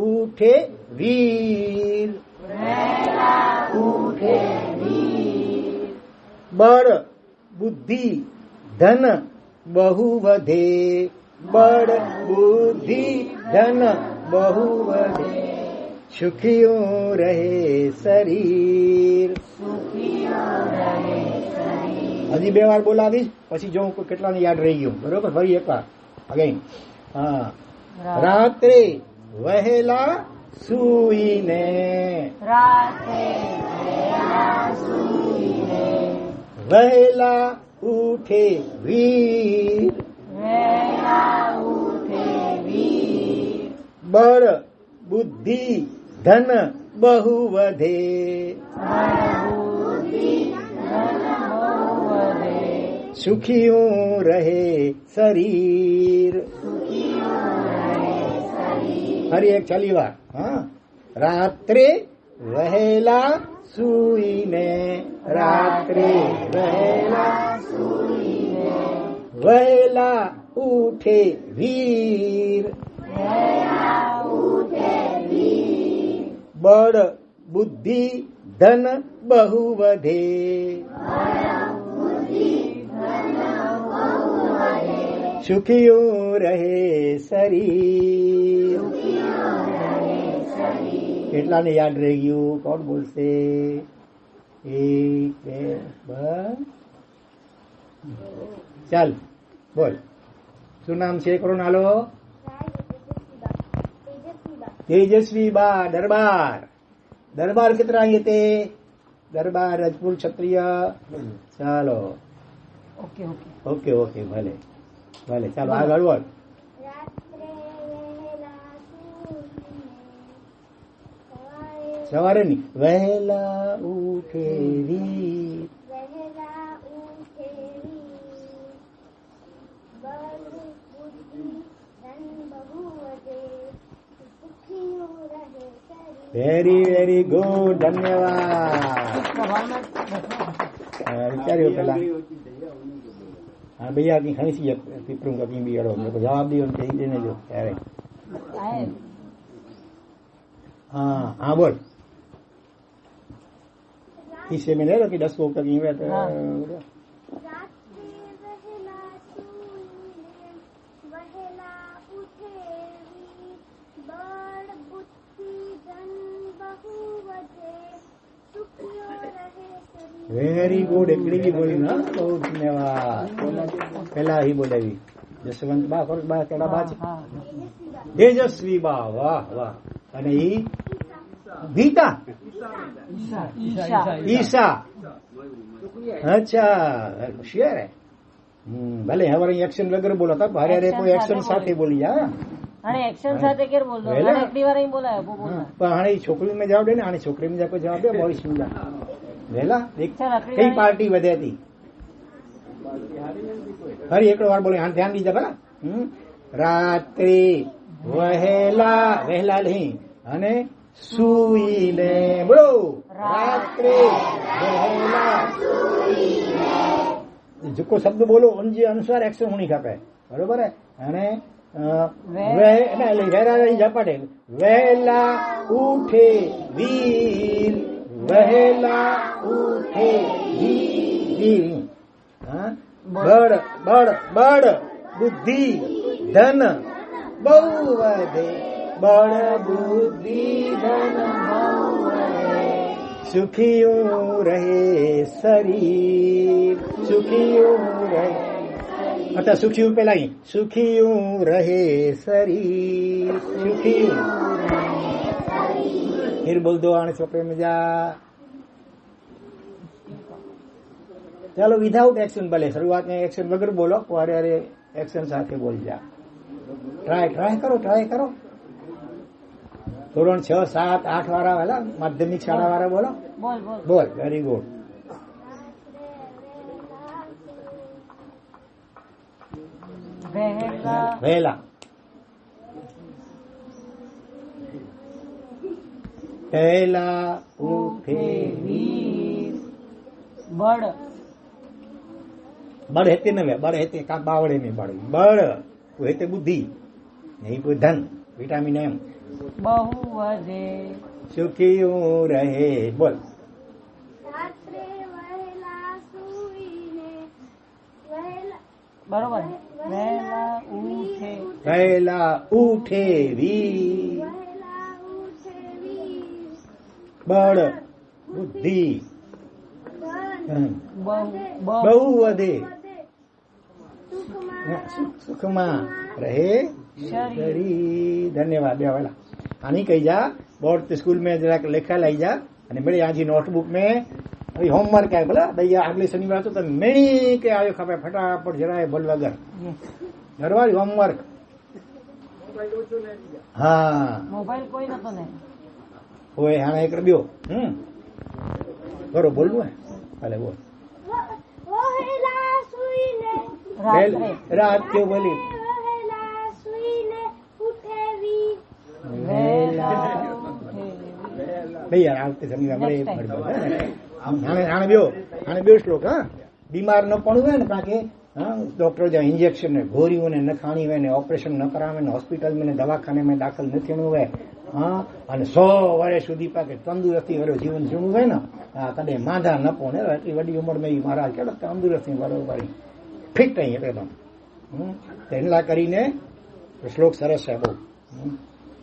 ઉઠે વીર બળ બુદ્ધિ ધન બહુ વધે બળ બુદ્ધિ ધન બહુ વધે સુખિયું રહે શરીર. હજી 2 વાર બોલાવીશ પછી જો કેટલાને યાદ રહી ગયું બરોબર. ફરી એકવાર અગેન. હા રાત્રે વહેલા સુઈને વહેલા ઉઠે વીર બળ બુદ્ધિ ધન બહુ વધે સુખિયું રહે શરીર. ફરી એક ચાલી વાર. હા રાત્રે વહેલા સુઈને રાત્રે વહેલા સુઈને વહેલા ઉઠે વીર બળ બુદ્ધિ ધન બહુ વધે સુખિયું રહે શરીર. કેટલાને યાદ રહી ગયું? કોણ બોલશે? 1 2 બસ ચાલ બોલ. શું નામ છે? કરો નાલો. तेजस्वी बा दरबार. दरबार कितना येते? दरबार राजपूत क्षत्रिय. ચાલો ઓકે ઓકે ઓકે ઓકે ભલે ભલે ચાલો આગળ બોલ. સવારે ની વહેલા ઉઠે વીર વેરી વેરી ગુડ. ધન્યવાદ. વિચાર્યું પેલા હા ભૈયા કઈ ખણી પીપરું કઈ બિયાડો જવાબ દો ને કહી દેને જો ત્યારે. હા હા બોલ. किसे में ले लो कि 10 को कभी हुआ तो वेरी गुड. एकड़ी भी बोली ना बहुत धन्यवाद. पहला ही बोलेगी जसवंत बा और बा केड़ा बा છે? तेजस्वी बा. वाह वाह. અને ઈ ગીતા ईशा. अच्छा होशियार है. भले हमारे एक्शन वगैरह बोला था भारे रे कोई एक्शन साथे बोली जा અને એક્શન સાથે કેર બોલ દો. અને એટલી વાર અહીં બોલાયો બહુ બોલતા. પણ હાણે છોકરી में જવાબ દે ને. આને છોકરી में કોઈ જવાબ દે. બોય સુંદર વેલા દેખ કઈ પાર્ટી વધે હતી. ફરી એક વાર બોલે. ધ્યાન દીજે ભલા. રાત્રે વહેલા વહેલા નહીં અને સુઈને બોલો રાત્રે વહેલા જેको शब्द बोलो उनके अनुसार एक्शन होनी खपे. बरोबर है. અને ઝપાટે વહેલા ઉઠે વીર વહેલા ઉઠે વીર. બળ બળ બળ બુદ્ધિ ધન બહુ વધે બળ બુદ્ધિ ધન બહુ વધે સુખિયું રહે શરીર સુખિયું રહે. अच्छा सुखिયું પેલા અહીં સુખિયું રહે શરીર સુખિયું. फिर बोल दो आने छोकरे में जा. चलो विदाउट एक्शन भले शुरुआत में एक्शन वगैरह बोलो. अरे अरे एक्शन साथे बोल जा. ट्राई ट्राई करो ट्राई करो. ધોરણ 6, 7, 8 વાળા વાલા માધ્યમિક શાળા વાળા બોલો. બોલ બોલ બોલ. Very good. વહેલા વહેલા પહેલા ઉઠે વીર બળ બળ હેતે ન વે બળ હેતે કા બાવળે में બળ બળ હેતે બુદ્ધિ નહીં કોઈ ધન વિટામિન એમ બહુ વધે સુખીયું રહે બોલ રાત્રે વહેલા સૂઈને બરોબર વહેલા ઉઠે પહેલા ઉઠે વીર વહેલા ઉઠે વીર બળ બુદ્ધિ ધન બહુ વધે સુખમાં રહે શરીર ધન્યવાદ દેवाला આની કહી જા बोर्ड स्कूल में जरा लेखा लाई जा અને મેળી આજી નોટબુક में अभी होमवर्क है बोला भैया अगले शनिवार तो मेणी के आयो खपे फटाफट जरा बोल वगर घरवारी होमवर्क हाँ મોબાઈલ કોઈ નતો ને ओए हाणे एक रबियो बरो बोलू है भले बोल વહેલા સૂઈને રાત્રે रात क्यों बोली વહેલા સૂઈને ઉઠે વીર વહેલા भैया આવતે શનિવાર મળે હાણે બ્યો શ્લોક હા બીમાર ન પડવું હોય ને કારણ કે डॉक्टर जो इंजेक्शन ने गोरियों ने न खानी हुए ने ऑपरेशन न करावे ने हॉस्पिटल में ने दवाखाने में दाखल न थियणो हुए हाँ अने 100 वर्ष सुधी पाके तंदुरस्ती वालों जीवन जीवणु हुए ने कदे मांधा न पड़े एटली वडी उमर में महाराज केड़ा तंदुरस्ती बरोबर फिट है एकदम तेनला करीने श्लोक सरस है बहु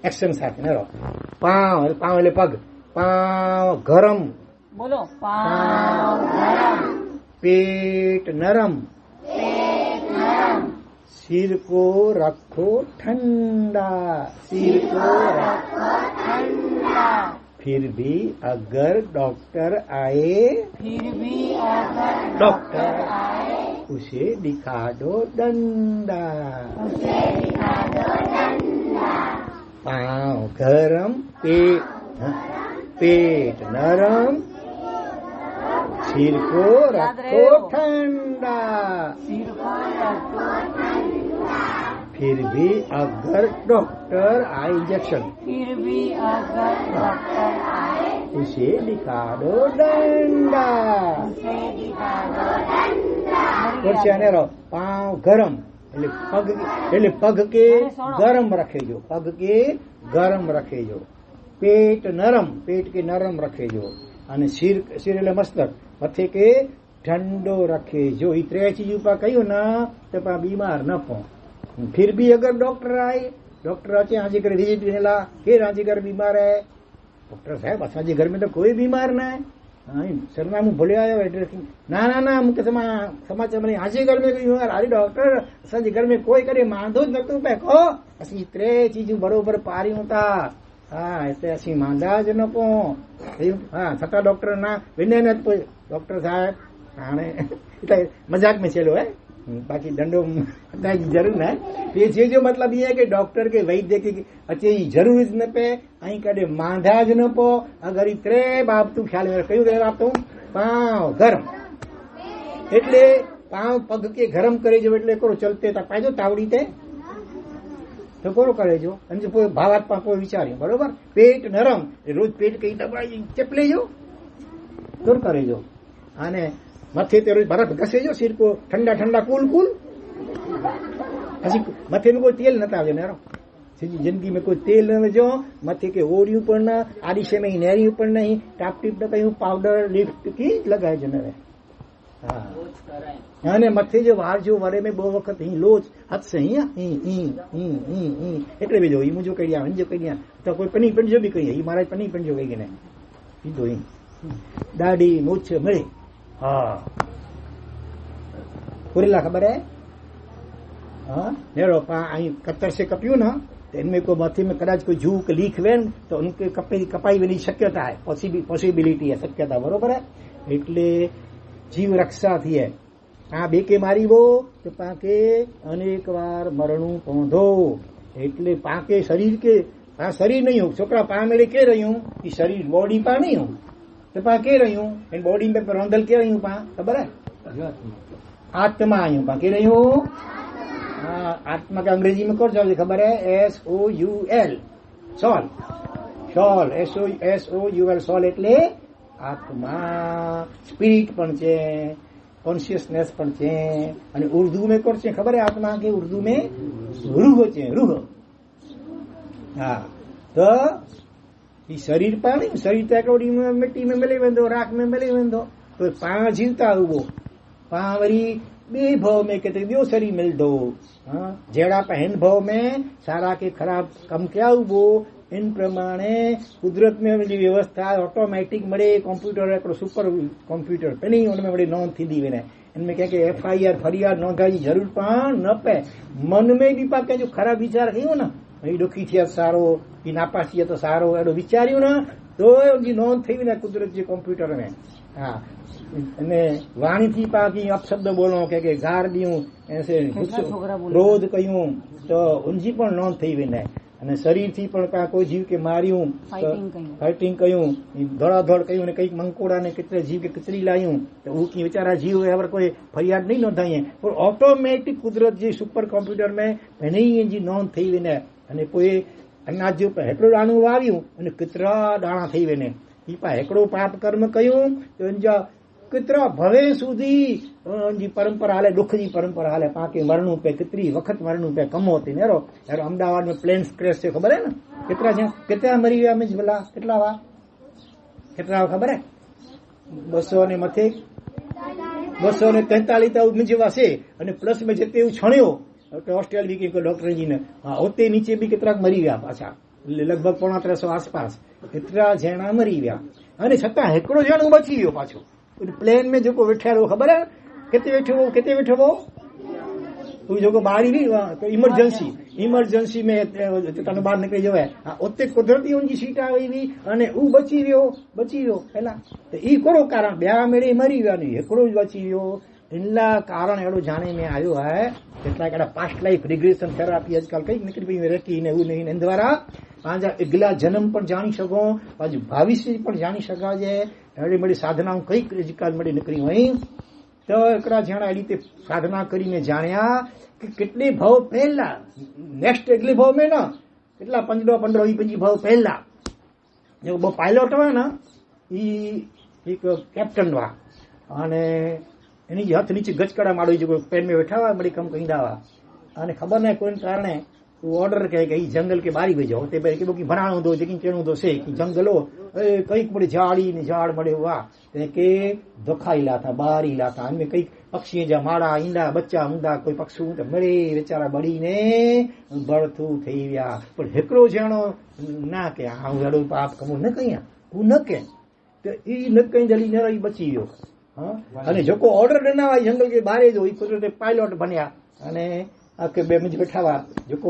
एक्शन साथे ने पाव पाव એટલે પગ पाव गरम બોલો પાવ ગરમ पेट नरम सिर को रखो ठंडा सिर को रखो ठंडा फिर भी अगर डॉक्टर आए फिर भी अगर डॉक्टर आए उसे दिखा दो डंडा उसे दिखा दो डंडा पाँव गरम पेट नरम सिर को रखो ठंडा सिर को रखो फिर भी अगर डॉक्टर आए इंजेक्शन फिर भी अगर डॉक्टर आए उसे दिखा दो डंडा उसे दिखा दो डंडा પછી આને રહો પાવ ગરમ એટલે પગ કે ગરમ રખેજો પગ કે ગરમ રખેજો પેટ નરમ પેટ કે નરમ રખેજો અને સિર એટલે મસ્તક મથે કે ठंडो रखेजो ई त्रे चीज पर कहो ना तो पा बीमार न पो फिर भी अगर डॉक्टर आए डॉक्टर अचे आज कर विजिट वेला फिर आज घर बीमार है डॉक्टर साहब असांजे घर में तो कोई बीमार ना है सरनामू भूले आयो एड्रेस ना ना ना मूंखे समाचार मिली आज घर में कोई बीमार अरे डॉक्टर असांजे घर में कोई करे मांधो ज नथो पे को असीं त्रे चीजूं बरोबर पारियूं था हाँ એટલે असीं मांधा ज न पो हाँ छठा डॉक्टर ना विने न डॉक्टर साहब हाणे मजाक में चलो है बाकी दंडो की जरूर न ये जो मतलब ये है कि डॉक्टर के वैद्य की अचे जरूर ज न पे आई कदे मांधा ज न पो अगर ई त्रे बाबतू ख्याल में कયું કે બાબતું पाँव गरम એટલે पाँव पग के गरम करे जो એટલે કરો चलते ता पाजो तावड़ी ते तो कोरो करे जो अंज कोई भावात पा कोई विचार्યું बरोबर पेट नरम रोज पेट कई दबाई चपले जो दूर करे जो आने मथे ते रोज बर्फ घसे जो सिर को ठंडा ठंडा कूल कूल मथे में कोई तेल नता आवे नरो जिंदगी में कोई तेल न विझो मथे के ओरियूं पण न आदिशे में नेरियूं पण नहीं टाप टीप न कयूं पाउडर लिफ्ट की लगाए जो न हाँ ने मथे जो वार जो वरे में बो वक्त ही लोच हाथ से ही એટલે બીજો ઈ મુજો કઈયા અંજો કઈયા તો કોઈ પની પંજો બી કઈ ઈ મારા પની પંજો કઈ ને સીધો ઈ દાડી મૂછ મળે हाँ पुरेला खबर है हाँ नेरो पा आई कतर से कपियो ना तो इनमें को मथे में कदाच कोई जू के लीक वेन तो उनके कपाई वेनी शक्यता है पॉसिबिलिटी है शक्यता बरोबर है એટલે जीव रक्षा थी है आ बेके मारी वो तो पाके अनेक बार मरणु पौधो એટલે पाके शरीर के आ शरीर नहीं हो छोकरा पा मेरे के रही हूं कि शरीर बॉडी पा नहीं हो तो पा के रही हूं इन बॉडी में रोंदल के रही हूं पा खबर है आत्मा आई हूं पा के रही हूं आत्मा के अंग्रेजी में कौन सा खबर है? SOUL સોલ. સોલ SOUL સોલ એટલે આત્મા, સ્પિરિટ પણ છે, કોન્શિયસનેસ પણ છે. અને ઉર્દू में કોણ છે ખબર है आत्मा के? उर्दू में रूह છે, रूह. હા, તો शरीर पाणी, शरीर तो हिकिड़ो ॾींहुं मिटी में मिली वेंदो, राख में मिली वेंदो. तो पाण जीवता उहो पाण वरी ॿिए भव में किथे ॿियो शरीर मिलंदो. जहिड़ा हिन भव में सारा के ख़राब कम कया उहो इन प्रमाणे कुदरत में उनजी व्यवस्था ऑटोमेटिक मिड़े कंप्यूटर हिकिड़ो सुपर कंप्यूटर पहिरीं हुन में मिड़े नोंध थींदी वञे. इनमें कंहिंखे FIR फरियाद नोंधाई ज़रूर पाण न पए. मन में बि पाण कंहिंजो ख़राब वीचार कयूं न, भई ॾुखी थियसि सारो, की नापास थिए त सारो, अहिड़ो वीचारियूं न तो उनजी नोंध थी वञे कुदरत जे कंप्यूटर में. हा, अने वाणी थी पाण की अपशब्द बोलूं, कंहिंखे गार ॾियूं, क्रोध कयूं त उनजी पण नोंध थी वेंदा. અને શરીરથી પણ કાં કોઈ જીવ કે માર્યું, ફાઇટિંગ કયું, દોડાદોડ કયું, ને કંઈક મંકોડાને કેટલા જીવ કે કચરી લાયું તો હું की बेचारा जीव है कोई फरियाद नहीं नोंधाई पर ऑटोमेटिक कुदरत जी सुपर कंप्यूटर में पहिरीं जी नोंध थी वञे. अने पोइ अनाज जो हिकिड़ो दाणो वाव्यूं अने केतिरा दाणा थी वञे. ही पाण हिकिड़ो पाप कर्म कयूं त उनजा केतिरा भवे सुधी उनजी परंपरा हले, दुख जी परंपरा हले. पाण खे मरणो पए, केतिरी वक़्तु मरणो पए, कमो थी नेरो. अहिड़ो अहमदाबाद में प्लेन क्रैश थियो ख़बर है न? केतिरा मरी विया मिंज भला, केतिरा हुआ, केतिरा ख़बर है? 200 ने मथे, 243 तो मिंज वासे. अने प्लस में जिते हू छणियो ऑस्ट्रेलिया की डॉक्टर जी ने, हाँ उते नीचे भी केतिरा मरी विया पाछा, लगभग 350 आसपास केतिरा ॼणा मरी विया. अने छतां हिकिड़ो ॼणो बची वियो पाछो. प्लेन में जेको वेठो ख़बर है किथे वेठो हो हू जेको ॿार ई इमरजेंसी में तव्हां ॿाहिरि निकिरी वियो आहे, उते कुदरती हुनजी सीट आ वई हुई अने हू बची वियो पहिला. त ई कहिड़ो कारण? ॿिया मेड़े मरी विया, हिकिड़ो बची वियो. इन लाइ कारण अहिड़ो जाणे में आयो आहे. કેટલાક એડા પાસ્ટ લાઈફ રિગ્રેશન થેરાપી આજકાલ કઈ નીકળી પઈ રહેતી ને એવું નહીં, એના દ્વારા પાંજા અગલા જન્મ પણ જાણી શકો, પાછું ભવિષ્ય પણ જાણી શકાય. એડી મળી સાધનાઓ કઈક આજકાલ મળી નીકળી હોય તો એકડા જાણા એ રીતે સાધના કરીને જાણ્યા કે કેટલે ભાવ પહેલા નેક્સ્ટ અગલે ભાવ में ना કેટલા 15 20 ભાવ પહેલા जो पायलट हुआ ना ई एक कैप्टन हुआ અને એની હાથ નીચે ગચકડા માડો જો પેન में बैठा हुआ बड़ी कम कईंदा हुआ અને ખબર ન કોઈ કારણે ऑर्डर कहे कि जंगल के बारी भेजो ते भाई कि बनाणो दो जेकी केणो दो से कि जंगलो कई बड़ी झाड़ी ने झाड़ बड़े हुआ ते के दुखाई लाता बारी लाता इनमें कई पक्षी जा माड़ा ईंदा बच्चा हुंदा कोई पक्षी तो मरे बेचारा बड़ी ने बड़थू थई विया पर हिकड़ो जणो ना के हां अड़ो पाप कमो न कया हु न के तो ई न कई जली न रही बची वियो. हां अने जेको ऑर्डर ॾिना हुआ जंगल के बारे जो ई कुदरते पायलट बन्या अने आके बे मुझ बैठा हुआ जेको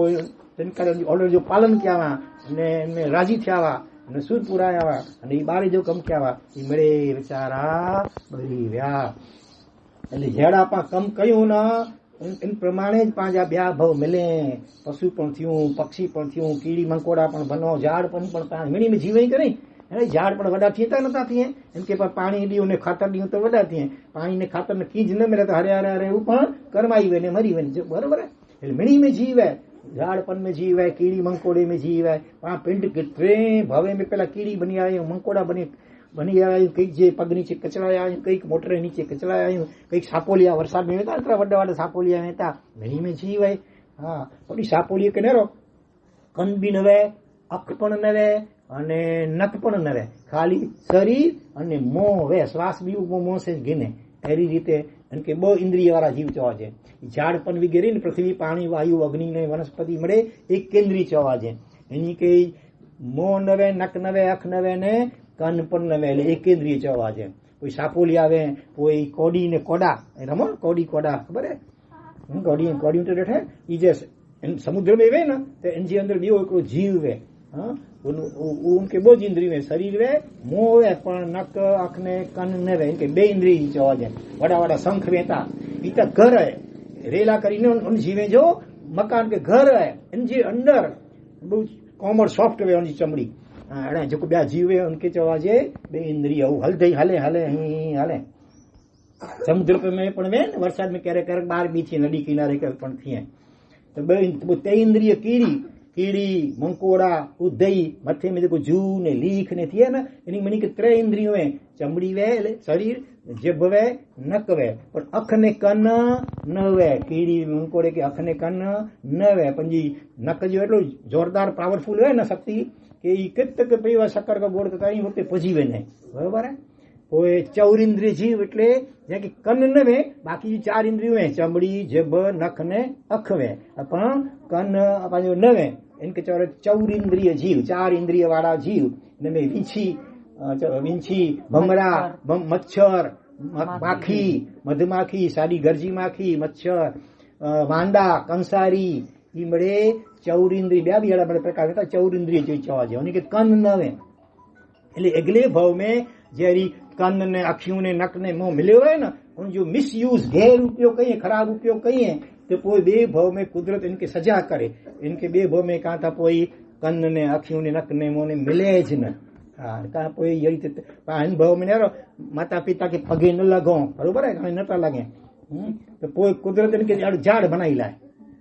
तिनकर ऑर्डर जो पालन किया हुआ ने इनमें राजी थिया हुआ ने सूद पुराया हुआ अने ई बारे जो कम किया हुआ ई मरे बेचारा बरी विया. એટલે જેડા પા કમ કયું ના इन प्रमाणे पांजा ब्या भव मिले पशु पण थियूं पक्षी पण थियूं कीड़ी मंकोड़ा पण बनो झाड़ पण मिणी में जीवे करे है झाड़ पण वडा थिए ता नता थिए इनके पर पानी दियो ने खातर दियो तो वडा थिए पानी ने खातर ने कीज न मिले तो हरे हरे हरे ऊ पण करमाई वेने मरी वेने बराबर है. मिणी में जीव है झाड़पन में जीव है कीड़ी मंकोड़े में जीव है. वहां पिंड केतरे भवे में पहला कीड़ी बनी आई मंकोड़ा बनी आया कई जे पग नीचे कचराया कई मोटर नीचे कचराया कई सापोलिया वरसाद में वेता इतना वड्डा वड्डा सापोलिया वेता मिणी में जीव है. हाँ थोड़ी सापोलिया के नेरो कन भी न वे अख पण न वे अने नक पण न वे खाली शरीर अने मोह वे श्वास भी मोह से गिने एरी रीते इनके बो इंद्रिय वाला जीव चवाजे. झाड़पन वगैरह ने पृथ्वी पानी वायु अग्नि ने वनस्पति मळे एक केंद्रीय चवाजे. इनी के मोह न वे नक न वे अख न वे ने कन पण न वे एक केंद्रीय चवाजे. कोई सापोली आवे कोई कोडी ने कोडा रमो कोडी कोडा खबर है कोडी तो डेठे ई जे समुद्र में वे ना तो इनजे अंदर बियो एको जीव वे. हां उनके बो इंद्रिय में शरीर वे मोह वे पण नक अख ने कन न वे इनके बे इंद्रिय चवाजे. वडा वडा शंख वेता ई तो घर है रेला करीने उन जीवे जो मकान के घर है इनजे अंदर बहुत कॉमर सॉफ्ट वे उनकी चमड़ी अड़े जो ब्या जीवे उनके चवाजे बे इंद्रिय हलदे हले हले ही हले. समुद्र पे में पण वे वरसाद में क्यारे क्यारे बार भी थी नदी किनारे के पण थी त ते इंद्रिय कीड़ी मंकोड़ा उदई मथे में जेको जू ने लीख ने थिए न इन मनी के 3 इंद्रियों है चमड़ी वे शरीर जिभ वे नक वे पर अख ने कन न वे कीड़ी मंकोड़े के अख ने कन न वे पंजी नक जो एटलो जोरदार पावरफुल है न शक्ति के ई कितक पीवा शक्कर का गोड़ कई होते पुजी वे ने बराबर है ओए 4 इंद्रिय जीव એટલે જે કે કન ન વે બાકી 4 इंद्रियों है चमड़ी जिभ नख ने अख वे अपन कन अपन जो न वे इनके 4 इंद्रिय जीव 4 इंद्रिय वाला जीव इनमें विंछी भमरा मच्छर माखी मधुमाखी साड़ी गर्जी माखी मच्छर वांडा कंसारी ई मड़े 4 इंद्रिय ब्या भी बड़े प्रकार था 4 इंद्रिय जो चवा जे उनके कन न वे એટલે अगले भाव में जेरी कन ने अखियों ने नक ने मुंह मिले हुए ना उन जो मिस यूज गैर उपयोग कहिए खराब उपयोग कहिए तो पोइ बे भाव में कुदरत इनके सजा करे इनके बे भाव में कहा था पोइ कन ने अखियों ने नक ने मुंह ने मिले ज न हाँ कहा पोइ यही इन भाव में यार माता पिता के पगे न लगो बरोबर है कहीं नता लगे तो पोइ कुदरत इनके झाड़ बनाई लाए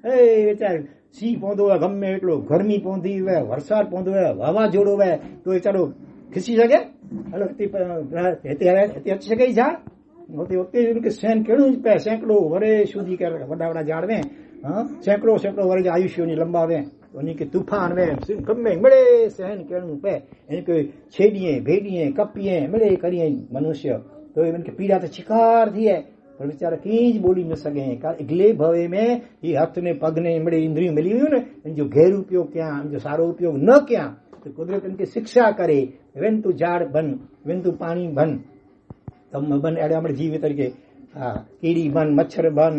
ए बेचार सी पौधो है गम में एटलो गर्मी पौंदी वे वरसाद पौंदो है वावाजोड़ो वे तो वेचारो खिसी सके हलो हिते अची सघे झाड़ उते उनके सहन कहिड़ो पे सैकड़ो वरे સુધી के वॾा झाड़ वे सैकड़ो वरे जो आयुष्य लंबा वे उन्हीं के तूफान में गमे मिड़े सहन करणो पे इनके छेड़िए भेड़िए कपिए मिड़े करिए मनुष्य तो इनके पीड़ा तो शिकार थी है पर बेचारा कीज बोली न सके अगले भवे में ये हथ ने पग ने मिड़े इंद्रियों मिली हुई न इन जो गैर उपयोग क्या जो सारो उपयोग न क्या तो कुदरत इनके शिक्षा करे वेन तू झाड़ बन वेन तू पानी बन तम बन अड़े हमारे जीव तरीके कीड़ी बन मच्छर बन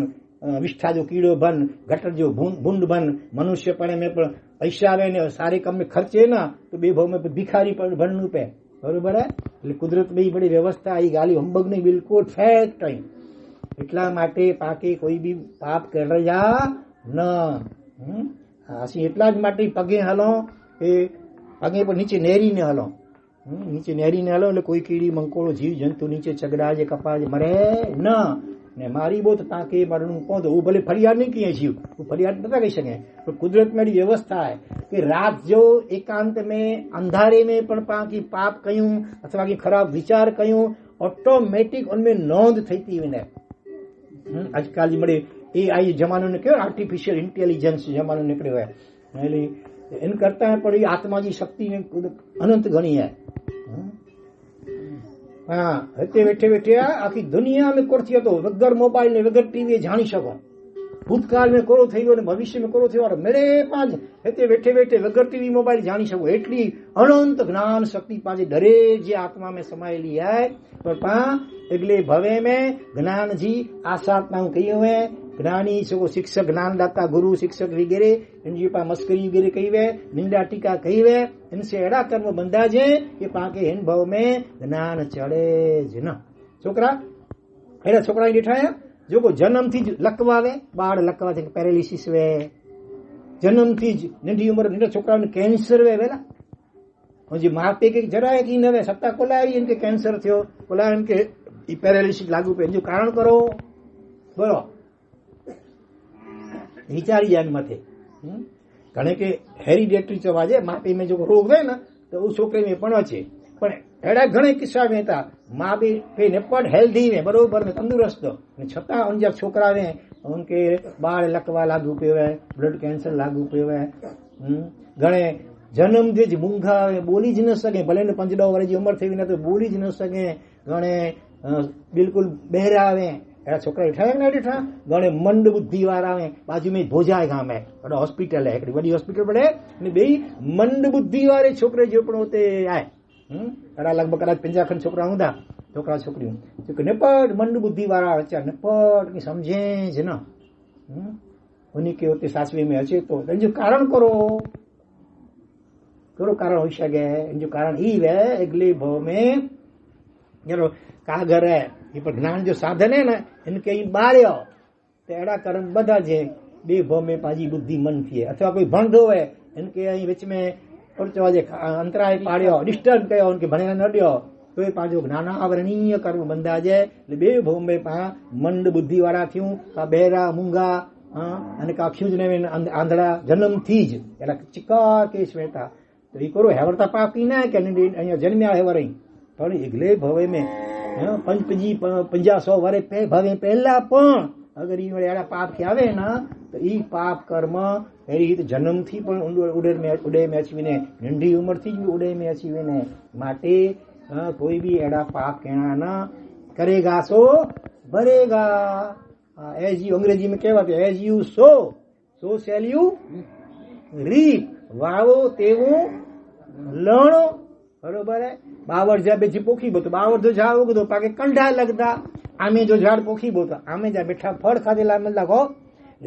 विष्ठा जो कीड़ो बन गटर जो भूंड बन मनुष्य पड़े में पैसा वे ने सारे कम में खर्चे ना तो बे भाव में भिखारी पर बनू पे बरोबर है એટલે કુદરત બી બડી વ્યવસ્થા आई ગાલી હંબગ ની બિલકુલ ફેક્ટ है એટલા માટે પાકે કોઈ બી પાપ કરયા ન આસી એટલા જ માટે પગે હલો એ પગે પર નીચે નેરીને હલો नीचे नेरी ने हलो એટલે કોઈ કીડી મંકોડો जीव जंतु नीचे चगड़ाजे कपाजे मरे न ने मारी बो तो ताके मरणु पौंदो वो भले फरियाद नहीं किए जीव वो फरियाद नथा कही सके तो कुदरत में व्यवस्था है कि रात जो एकांत में अंधारे में पण पाकी पाप कयूं अथवा की खराब विचार कयूं ऑटोमेटिक उनमें नोंद थईती वने आजकल जी मड़े एआई जमानो ने क्यों आर्टिफिशियल इंटेलिजेंस जमानो निकलो है એટલે इन करता है पर आत्मा की शक्ति में अनंत घणी है हाँ हिते वेठे वेठे आखी दुनिया में कोर थियो तो वगर मोबाइल ने वगर टीवी जानी सको भूतकाल में कोरो थई गयो ने भविष्य में कोरो थियो और मेरे पांच हिते वेठे वेठे वगर टीवी मोबाइल जानी सको एटली अनंत ज्ञान शक्ति पाजे दरे जे आत्मा में समायेली है पर पा अगले भवे में ज्ञान जी आशात्माओं कही हुए ज्ञानी सो शिक्षक ज्ञानदाता गुरु शिक्षक वगैरह इनकी पा मस्करी वगैरह कही वे निंदा टीका कही वे इनसे अड़ा कर्म बंधा जे कि पाके हिन भव में ज्ञान चढ़े ज न छोकरा एड़ा छोकरा ॾिठा है जो को जन्म थी लकवावे बाड़ लकवा थे पैरालिसिस वे जन्म थी नंढी उम्र नंढा छोकरा ने कैंसर वे वेला मुझे मां पे के जरा की न वे सत्ता कोलाई इनके कैंसर थियो कोलाई इनके ई पैरालिसिस लागू पे जो कारण करो बोलो विचारी जान मथे घणे के हेरिडेटरी चवाजे मापी में जो रोग है ना तो उस छोकरे में पण अचे पण एड़ा घणे किस्सा में था मां भी पे ने पण हेल्दी में बरोबर में तंदुरुस्त छता उन जा छोकरा वे उनके बाल लकवा लागू पे है ब्लड कैंसर लागू पे है घणे जन्म जे मूंगा बोली ज न सके भले ने 5-10 वर्ष की उम्र थी न तो बोली ज न सके घणे बिल्कुल बहरा वे एड़ा छोकरा ॾिठा न ॾिठा घणे मंड बुद्धि वारा में बाजू में भोजाए गांव में वॾो हॉस्पिटल है हिकिड़ी वॾी हॉस्पिटल पड़े ने ॿई मंड बुद्धि वारे छोकिरे जो पण उते आहे अड़ा लगभग कदाच 50 खन छोकरा हूंदा छोकरा छोकरियूं जेके निपट मंड बुद्धि वारा अचा निपट की समझे ज न उन्हीं के उते सासवे में अचे तो इन जो कारण करो करो कारण हो सके इन जो कारण ई वे अगले भव में जरो कागर है ये पर ज्ञान जो साधन है ना इनके ही बाड़ियो तो एड़ा कर्म बधा जे बे भव में पाजी बुद्धि मन थिए अथवा कोई भणदो है इनके अहीं विच में जे अंतराय पाड़ियो डिस्टर्ब कयो उनके भणे न ॾियो तो ये पांजो ज्ञान आवरणीय कर्म बंधा जे बे भव में पा मंड बुद्धि वारा थियूं का बहरा मूंगा અને કાખ્યું જ ને આંધળા જન્મથી જ એના ચિકાર કેસ વહેતા તો એ કરો હેવરતા પાપી ના કે અહીંયા જન્મ્યા હેવર પણ એકલે ભવે મેં પંચપજી 50-100 વર્ષ ભવે પહેલા પણ અગર એના પાપ કે આવે ને તો એ પાપ કર્મ એ રીતે જન્મથી પણ ઉડે મેચવીને નંઢી ઉંમરથી જ ઉડે મેચવીને માટે કોઈ બી એડા પાપ કેણા ના કરેગા સો ભરેગા એઝ યુ અંગ્રેજી में કહેવાતું as you sow shall you reap વાવો તેવું લણો બરોબર હે બાવર જ્યાં બેઠી પોખી બોતો બાવર જો ઝાડ ઉગતો પાકે કંઢા લગતા આમે જો ઝાડ પોખી બોતો આમે જ્યાં બેઠા ફળ ખાધેલા મળતા કહો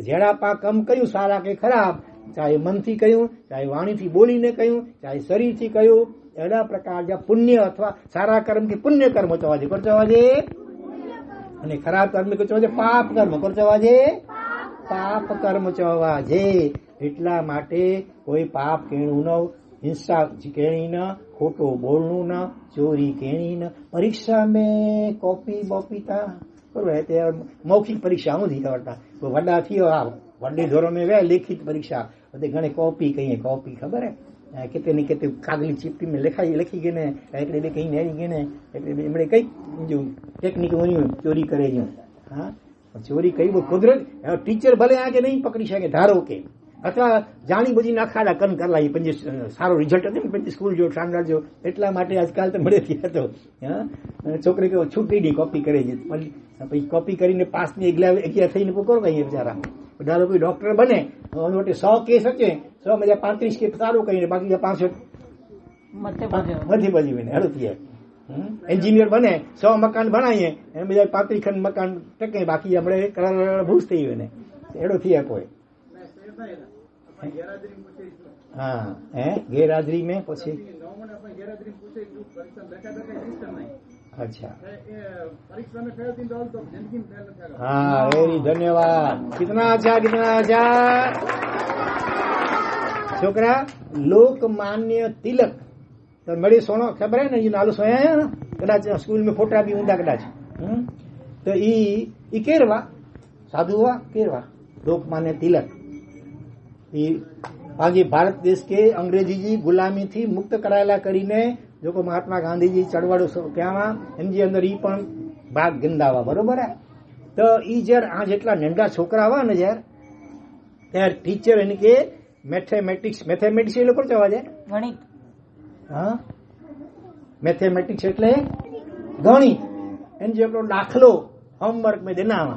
જેડા પાક કમ કર્યું સારા કે ખરાબ ચાહે મનથી કહ્યું ચાહે વાણીથી બોલીને કહ્યું ચાહે શરીરથી કહ્યું એડા પ્રકાર જ્યાં પુણ્ય અથવા સારા કર્મ કે પુણ્ય કર્મ ચવાજે કોણ ચવાજે અને ખરાબ કર્મ કે ચવાજે પાપ કર્મ કોણ ચવાજે પાપ કર્મ ચવાજે એટલા માટે કોઈ પાપ કેણું ન હિંસા કેણી ન ખોટો બોલનું ન ચોરી કેણી ન પરીક્ષા મેં કોપી બોપી था बराबर मौखिक परीक्षा हूँ थी करता तो वड्डा थी वड्डे धोरण में वे लिखित परीक्षा बधे घणे कॉपी कहीं कॉपी खबर है कितने ने कितने कागली चिपटी में लिखी गई ने एकड़े बे कहीं नहीं गई ने एकड़े एमणे कई जो टेक्निक होनी चोरी करे जो हाँ चोरी कई वो कुदरत टीचर भले आके नहीं पकड़ी सके धारो के અથવા જાણી બુજી નાખાડા કન કરલા એ પછી સારો રિઝલ્ટ હતું ને પછી સ્કૂલ જો સ્ટાન્ડર્ડ જો એટલા માટે આજકાલ તો મળેથી હતો છોકરી કે છૂટી નહીં કોપી કરે છે પછી કોપી કરીને પાસની એકલા થઈને પૂરો કહીએ બિચારા ધારો કોઈ ડોક્ટર બને માટે 100 કેસ હશે 100 માં 35 કેસ સારું કહીને બાકી 65 મધ્ય બાજુ ને હેડો થયા એન્જિનિયર બને 100 મકાન બનાવીએ અને બીજા 35 ખંડ મકાન ટકે બાકી આપણે કરાર ભૂસ થઈ ગયું ને હેડો થયા કોઈ हाँ गैरहाजरी में પછી अच्छा हाँ वेरी धन्यवाद कितना अच्छा छोकरा लोकमान्य तिलक तो मड़ी सोनो खबर है ना ये नालो सोया है ना कदाच स्कूल में फोटा भी ऊंधा कदाच तो ई केरवा साधु हुआ केरवा लोकमान्य तिलक આજે ભારત દેશ કે અંગ્રેજી ગુલામી થી મુક્ત કરાયેલા કરીને જો કો મહાત્મા ગાંધીજી ચળવળ ક્યાંમાં એમજી અંદર ઈ પણ ભાગ ગંદાવા બરોબર હે તો ઈ જ્યારે આ જેટલા નેંડા છોકરા આવા ને ત્યારે ટીચર એને કે મેથેમેટિક્સ એ લોકો ચવા જાય ગણિત હા મેથેમેટિક્સ એટલે ગણિત એને જે આપણો દાખલો હોમવર્ક में देनावा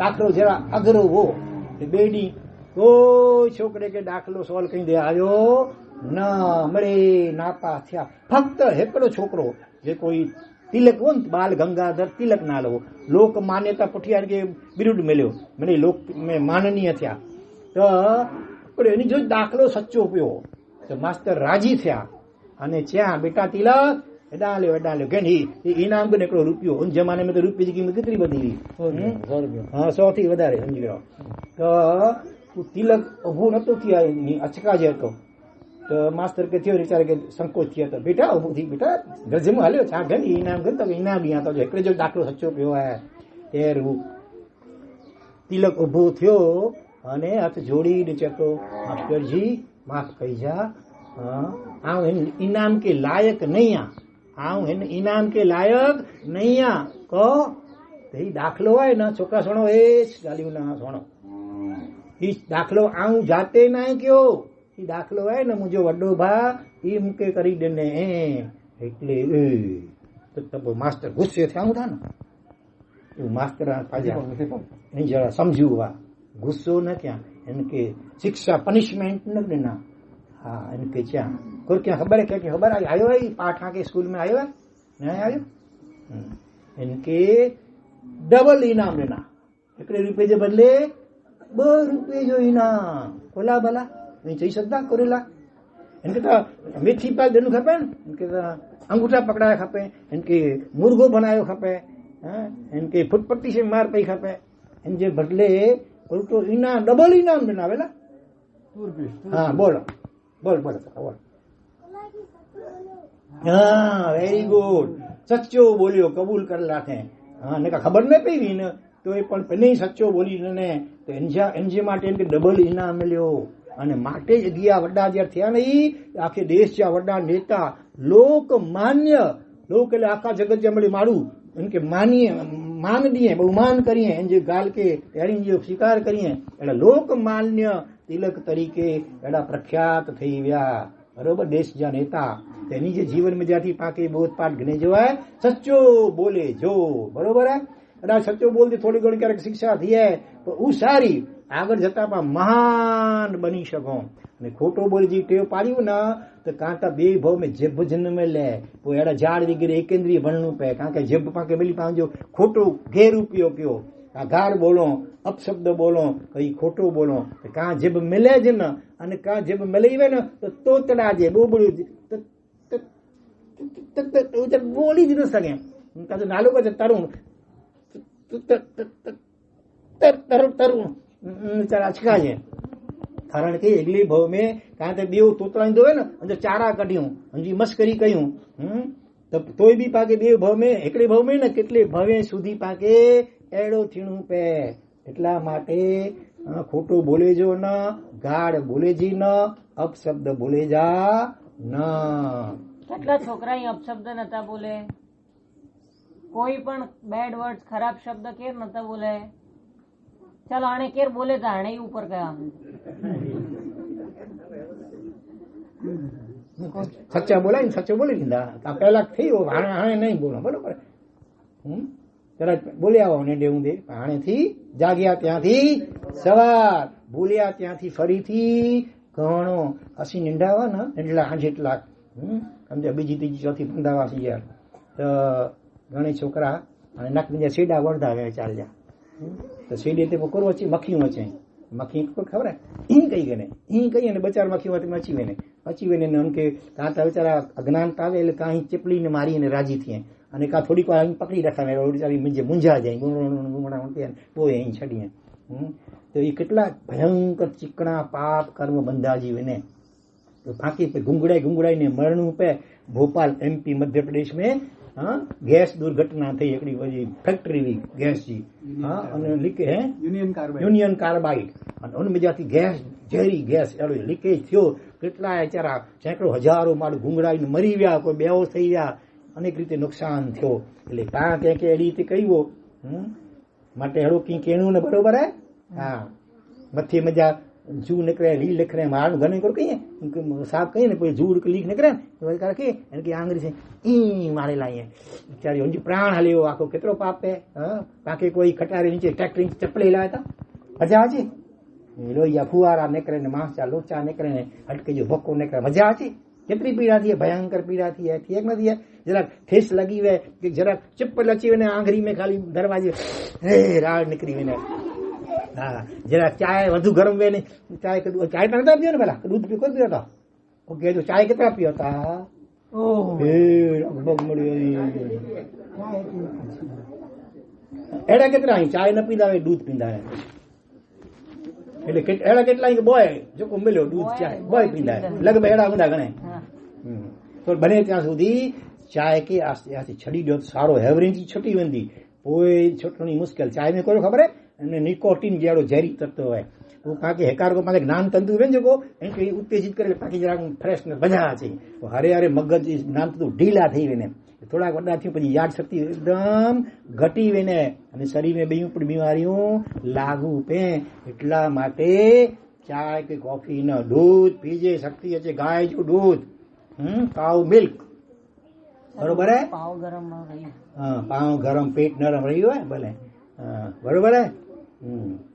દાખલો જરા અઘરો હો બેડી કોઈ છોકરે કે દાખલો સોલ્વ કરી દે આવ્યો ના મળે નાપા થયા ફક્ત એકડો છોકરો જે કોઈ તિલક हो बाल गंगाधर तिलक ना लो लोक मान्यता पुठियार के बिरुद मिल्यो મને લોક માનનીય થયા તો એની જો દાખલો સચ્ચો પયો તો માસ્ટર રાજી થયા અને ચ્યા બેટા तिलक एडा ल्यो घणी इनाम को निकलो रुपयो उन जमाने में तो रुपये की कीमत कितनी बदी हुई 100 रुपया हाँ 100 थी वधारे समझी गयो तो तिलक उभो नतो थिया अचका जे तो मास्टर के थियो विचार के संकोच थिया तो बेटा उभो थी बेटा गजम हाल्यो छा घणी इनाम गन तो इनाम भी तो एकड़े जो दाखलो सच्चो पियो है तेर तिलक उभो थियो अने हाथ जोड़ी चेतो मास्टर जी माफ कईजा आ इनाम के लायक नहीं आऊं इनाम के लायक नहीं को दाखलो है ना छोकरा सुनो गालियों ना सुनो दाखलो आऊं जाते ना क्यों दाखलो है ना मुझे वड्डो भा ई मुके करी देने એટલે તો માસ્ટર ગુસ્સે થયા था ना मास्टर नहीं जरा समझू हुआ गुस्सो न क्या इनके शिक्षा पनिशमेंट न देना हाँ इनके क्या कोई क्या खबर है क्या खबर आयो है पाठ के स्कूल में आयो है नहीं आयो इनके डबल इनाम देना 1 रुपये के बदले 2 रुपये जो इनाम कोला भला नहीं चाहिए सकता कोरेला इनके तो मेथी पाल देनु खपे इनके तो अंगूठा पकड़ाया खपे इनके मुर्गो बनायो खपे इनके फुटपट्टी से मार पई खपे इनके बदले उल्टो इनाम डबल इनाम देना वेला 2 रुपये हाँ बोलो बोल हाँ वेरी गुड सच्चो बोलियो कबूल कर लाते हाँ ने खबर नहीं पई न तो ये पण नहीं सच्चो बोली ने तो તો એનજી માટે એમ કે ડબલ ઇનામ મળ્યો. અને માટે જ ગયા વડા જયારે થયા ને આખે દેશ જ્યાં વડા નેતા લોકમાન્ય, લોક એટલે આખા જગત જ્યાં મળી મારું એમ કે માનીએ, માન દઈએ, બહુમાન કરીએ, એને જે ગાલ કે એની જે સ્વીકાર કરીએ એટલે લોકમાન્ય તિલક તરીકે એડા પ્રખ્યાત થઈ ગયા. બરોબર, દેશ જ્યાં નેતા તેની જે જીવનમાં જ્યાંથી પાકે બોધપાઠ ગણે જવાય, સચ્ચો બોલે જો. બરોબર હે, અને સચ્ચો બોલતી થોડી ઘણી ક્યારેક શિક્ષા થઈએ તો હું સારી આગળ જતા પણ મહાન બની શકો. અને ખોટો બોલી જે ટેવ પાડ્યું ને તો કાંતા બે ભાવ મેં જેબ જન્મ લે તો એડા ઝાડ વગેરે એકેન્દ્રીય ભણવું પે. કારણ કે જેબ પાકે બેલી પાંજો ખોટો ગેર ઉપયોગ કયો, આઘાર બોલો, અપશબ્દ બોલો, કઈ ખોટો બોલો, કાં જેબ મિલે જ ને અને કાં જેબ મિલાવે ને તો તોતડા જે બોબડ્યું બોલી જ ન શકે. નાલો કહે તરુણ તરુણ અચકાય. કારણ કે એકલી ભાવ મેં કાં તે બેવ તોતરાઈ દો ને અંદર ચારા કાઢ્યું હજી મસ્કરી કહ્યું તોય બી પાકે બે ભાવ મેં એકડી ભાવ મેં ને કેટલી ભાવે સુધી પાકે એડો થીણું પે. એટલા માટે ખોટું બોલે જો ન, ગાઢ બોલે જી ન, અપશબ્દ બોલે જા ન. કેટલા છોકરા અપશબ્દ નતા બોલે, કોઈ પણ બેડ વર્ડ ખરાબ શબ્દ કેર નતા બોલે. ચાલો આને કેર બોલે તો આને ઉપર ગયા સચ્ચા બોલાય ને સચ્ચો બોલી દીધા પેલા થઈ હાણે નહીં બોલો. બરોબર, તરત બોલી આવો ને દેવું દે. હાણેથી જાગ્યા ત્યાંથી સવાર, બોલ્યા ત્યાંથી ફરીથી ઘણો. અસી નીંડાવા ને એટલા આઠ જેટલા સમજ્યા, બીજી ત્રીજી ચોથી પંદાવા યાર તો ઘણી છોકરા અને નાક બીજા સીડા વળતા ગયા ચાલ્યા. તો સીડી તે કરવો છે મખીઓ છે, મખી ખબર ઈ કઈ ગઈ ને ઈ કઈ અને બચાર મખી મચીવે ને એમ કે કાં તો બચારા અજ્ઞાનતા આવે એટલે કાંઈ ચીપડીને મારી અને રાજી થઈએ અને કાં થોડીક વાર અહીં પકડી રાખે બિચારી મૂંઝા જાય ગુંગણા બહુ અહીં છડીએ. તો એ કેટલા ભયંકર ચીકણા પાપ કર્મ બંધા જીવે તો ફાંકી ગુંગડાઈને મરણું પે. ભોપાલ એમપી मध्य प्रदेश में गैस दुर्घटना थी हिकिड़ी वॾी फैक्ट्री हुई गैस जी અને લીકે હે યુનિયन कार्बाइड અને उन में जाती गैस ઝેરી ગેસ એડો લીકેજ થયો. કેટલા ચારા સેંકડો હજારો માણસ ગુંગળાઈને મરી ગયા, કોઈ બેહોશ થઈ ગયા, અનેક રીતે નુકસાન થયો. એટલે કાં ક્યાંક એડી રીતે કહ્યું માટે હેડો કંઈ કેણું ને બરોબર હે. હા, મથી મજા જू निकरे ली लिख रहे मार घने करो कहीं साहब कहीं ने कोई जूड़ लीक निकरे तो कर के इनकी आंगरी से ई मारे लाए बेचारी उनकी प्राण हले हो आखो कितरो पाप है. बाकी कोई खटारे नीचे ट्रैक्टर चप्पल लाया था मजा आची लो या फुआरा निकरे ने मांसा लोचा निकरे ने हटके जो भक्को निकरे मजा आची. कितनी पीड़ा थी है, भयंकर पीड़ा थी है. ठीक नहीं है, जरा ठेस लगी हुई है, जरा चप्पल अची हुई आंगरी में खाली दरवाजे राड़ निकली हुई. हाँ, जरा चाय वधु गरम वे ने चाय चाय तो नता पियो ने भला दूध पी कोई पियो था ओके तो चाय कितना पियो था एड़ा कितना चाय न पींदा दूध पींदा है એટલે એડા કેટલા બોય જો મિલ્યો દૂધ ચાય બોય પીંदा है લગભગ એડા ઊંડા ગણે. તો બને ત્યાં સુધી ચાય કે આસ્તે આસ્તે છડી દો સારો હેવરેજ છટી વેંદી કોઈ છોટણી મુશ્કેલ ચાય में कोई खबर है અને નિકોટિન જેડો ઝેરી તત્વ હોય वो कहा कि हेकार को मालिक ज्ञान तंतु वेन जो इनके उत्तेजित करे ताकि जरा फ्रेशनेस बजा छे. तो हरे हरे मगज ज्ञान तंतु ढीला थई वेने थोड़ा वड्डा थी पछी याद शक्ति एकदम घटी वेने અને શરીરને બીજી પણ બીમારીઓ લાગુ પે. એટલા માટે ચાય કે કોફી ન દૂધ પીજે શક્તિ છે ગાય જો દૂધ કાઉ મિલ્ક બરોબર હે. પાવ ગરમ રહી હા પાવ ગરમ પેટ નરમ રહ્યું હોય ભલે બરોબર હે.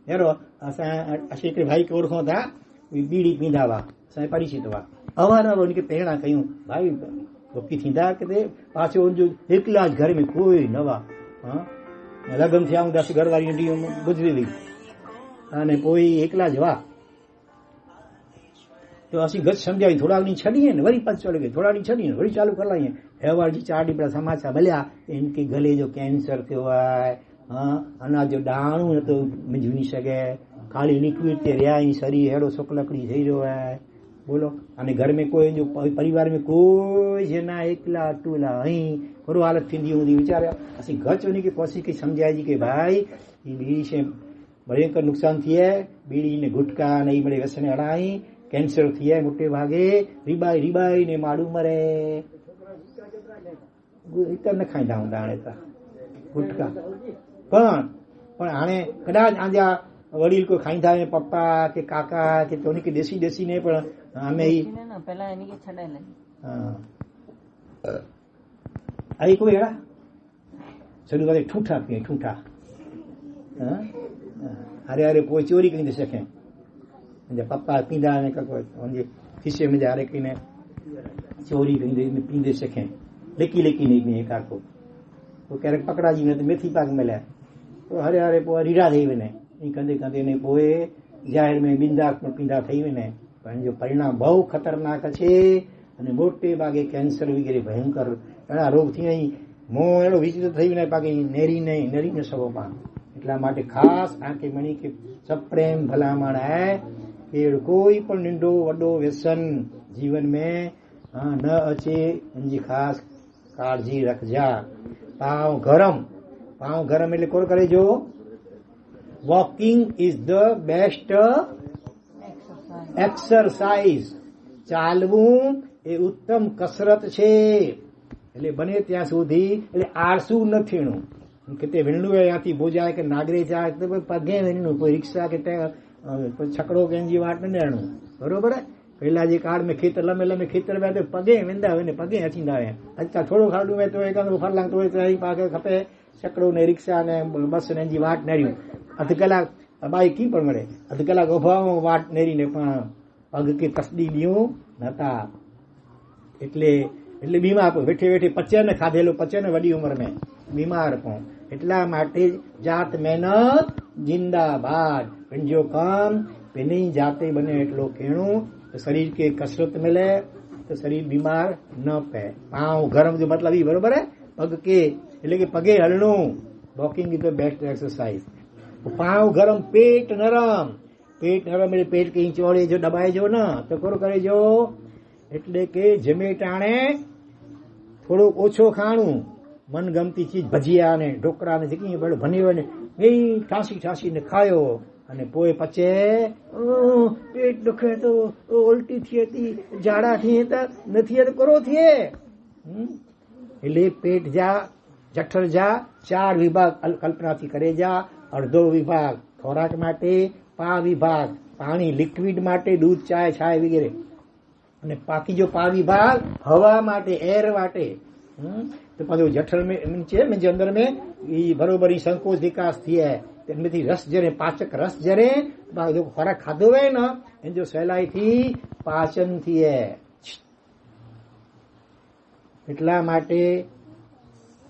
હેરો असां हिकिड़े भाई खे ओळखूं था बीड़ी पींदा हुआ असांजे परिचित हुआ अवारनवार उनखे प्रेरणा कयूं भाई भक्ति थींदा किथे पाछो उनजो एकला घर में कोई न हुआ. लग्न थिया हूंदासीं घर वारी नंढी गुज़री वई अने पोइ एकला ज हुआ. तो असीं गच सम्झाई थोड़ा ॾींहं छॾीए न वरी पतो लॻे थोड़ा ॾींहं छॾीए वरी चालू कर लाइए. हेवार जी 4 ॾींहं समाचार मिलिया इनके गले जो कैंसर थियो आहे. अनाज जो दाणो नथो मिंजणी सघे खाली लिक्विड ते रहिया आहियूं शरीर अहिड़ो सुक लकड़ी थी रहियो आहे बोलो. अने घर में कोई जो परिवार में कोई जना एकला अटूला आई बुरो हालत थींदी हूंदी वीचारा. असीं घच वञी के कोशिशि कई सम्झाइजी के भाई ही ॿी शइ ભયંકર नुकसान थिए बीड़ी ने गुटका ने ई बड़े व्यसन हणाई कैंसर थिए मोटे भागे રીબાઈ રીબાઈ ने माड़ू मरे न खाईंदा हूंदा हाणे त गुटका पण हाणे कदाच आंजा वडील को खाईंदा आहिनि पप्पा के काका के तो उनखे ॾिसी ॾिसी ने पण અમે પેલા એની કે છડાઈ લે आई कोई अड़ा सॼो करे ठूठा पिए ठूठा अरे अरे पोइ चोरी कहीं सकें मुंहिंजा पप्पा पींदा आहिनि हुनजे खिसे में हारे कहीं चोरी कहीं पींदे सकें लिकी लिकी नहीं पिए काको पोइ क्यारेक पकड़ाजी वञे त मेथी पाक मिले पोइ हरे हरे पोइ रीढ़ा थी वञे ईअं कंदे कंदे ने पोइ ज़ाहिर में बिंदा पींदा ठही वञे पंहिंजो परिणाम बहु ख़तरनाक છે અને મોટે ભાગે કેન્સર વગેરે ભયંકર ઘણા રોગ થયા મોં એડો વિચિત્ર થઈ વને પાકે નેરી ન સવો પાન એટલા માટે ખાસ આંકે મણી કે સપ્રેમ ભલામણ હે કે કોઈ પણ નિંડો વડો વ્યસન જીવન में न अचे इनकी खास काळजी रखजा पांव गरम એટલે કોણ કરે જો walking is the best exercise ચાલવું એ ઉત્તમ કસરત છે એટલે બને ત્યાં સુધી એટલે આળસુ ન થીણું કે તે વીણલું ત્યાંથી ભોજાય કે નાગરે જાય તો પગે વીણનું કોઈ રિક્ષા કે છકડો કે એની વાટ ન નેણું બરોબર પહેલા જે કાળ में ખેતર લમે ખેતર में પગે વેંદા હોય ને પગે હચીંदा હોય અત્યારે થોડું ખાડું હોય તો એકાદ ફરલાંગ તો પાકે ખપે છકડો ને રિક્ષા ને બસ ને એની વાટ નેર્યું અધ કલાક બાઈક કી પણ મળે અધ કલાક ઉભા વાટ નેરીને પણ પગ કે કસડી ડીયું નતા એટલે બીમાર વેઠે વેઠે પચે ને ખાધેલો પચે ને વડી ઉંમર में बीमार પણ એટલા માટે જાત મહેનત जिंदाबाद पंहिंजो काम पंहिंजी जाते बने एटलो करणो तो शरीर के कसरत मिले तो शरीर बीमार न पए पांव गरम जो मतलब ही बरोबर है पग के એટલે કે પગે હલણું walking is the best exercise પાंव गरम पेट नरम એટલે પેટ કઈ ચોળે જો દબાઈ જો ને તો કોરો કરે જો એટલે કે જમે ટાણે થોડું ઓછો ખાણું મનગમતી ચીજ ભજીયા ને ઢોકળા ને જેકી બધું ભણી હોય ને એ ઠાસી ને ખાયો અને પોએ પચે પેટ દુખે તો ઉલટી થયે તી ઝાડા થયે તો નથી તો કરો થયે એટલે પેટ જા જઠર જા 4 વિભાગ કલ્પનાથી કરે જા અડધો વિભાગ ખોરાક માટે પા વિભાગ પાણી લિક્વિડ માટે દૂધ ચાય છાય વગેરે અને બાકી जो पा विभाग हवा माटे एयर माटे तो पाछो जठर में नीचे में जे अंदर में ई बरोबर ई संकोच विकास थिए इनमें थी रस जरे पाचक रस जरे जो खोराक खाधो है ना इन जो सहेलाई थी पाचन थिए એટલા માટે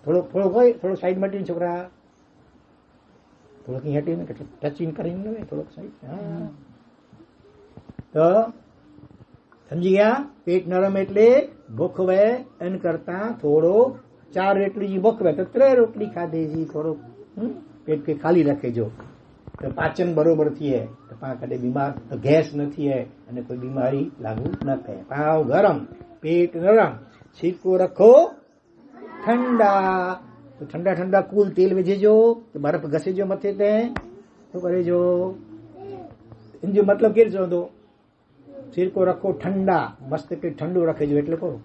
થોડો સાઈડ માટે છોકરા થોડોક હટીને ટચિંગ કરીને થોડોક સાઈડ તો સમજી ગયા પેટ નરમ એટલે ભૂખવે એન કરતા થોડો 4 રોટલી ભૂખવે તો 3 રોટલી ખાધે જી થોડો પેટ કે ખાલી રાખે જો તો પાચન બરોબર થઈએ તો પા કદે બીમાર ગેસ ન થઈએ અને કોઈ બીમારી લાગુ ન થાય પાવ ગરમ પેટ નરમ છીકો રખો ઠંડા तो ठंडा ठंडा कूल तेल विझे जो तो बर्फ घसे जो मथे ते तो करे जो इन जो मतलब केर चवंदो सिर को रखो ठंडा मस्त के ठंडो रखे जो એટલે करो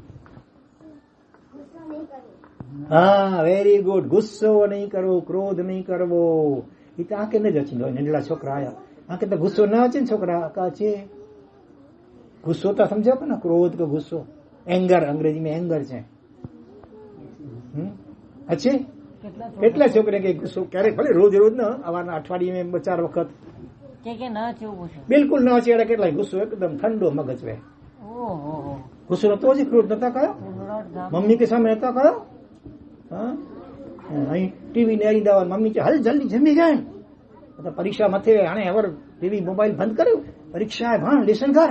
हाँ वेरी गुड गुस्सो नहीं करो क्रोध नहीं करवो ई त आके न जचिंदो नंढड़ा छोकरा आया आके त गुस्सो न अचे छोकरा का अचे गुस्सो तो समझो ना क्रोध को गुस्सो एंगर अंग्रेजी में एंगर है अच्छे કેટલા છોકરે કે ગુસ્સો ક્યારેક ભલે રોજ ન આવાના અઠવાડિયે 4 વખત કે ના ચેવું છે બિલકુલ ન ચેડા કેટલાય ગુસ્સો એકદમ ઠંડો મગજ વે ઓહો ગુસ્સો નતો જ ક્રોધ નતા કયો મમ્મી કે સામે નતા કયો હા અહીં ટીવી ને આવી દાવા મમ્મી કે હલ જલ્દી જમી જાય તો પરીક્ષા મથે આને હવે ટીવી મોબાઈલ બંધ કર્યો પરીક્ષા ભણ લેસન કર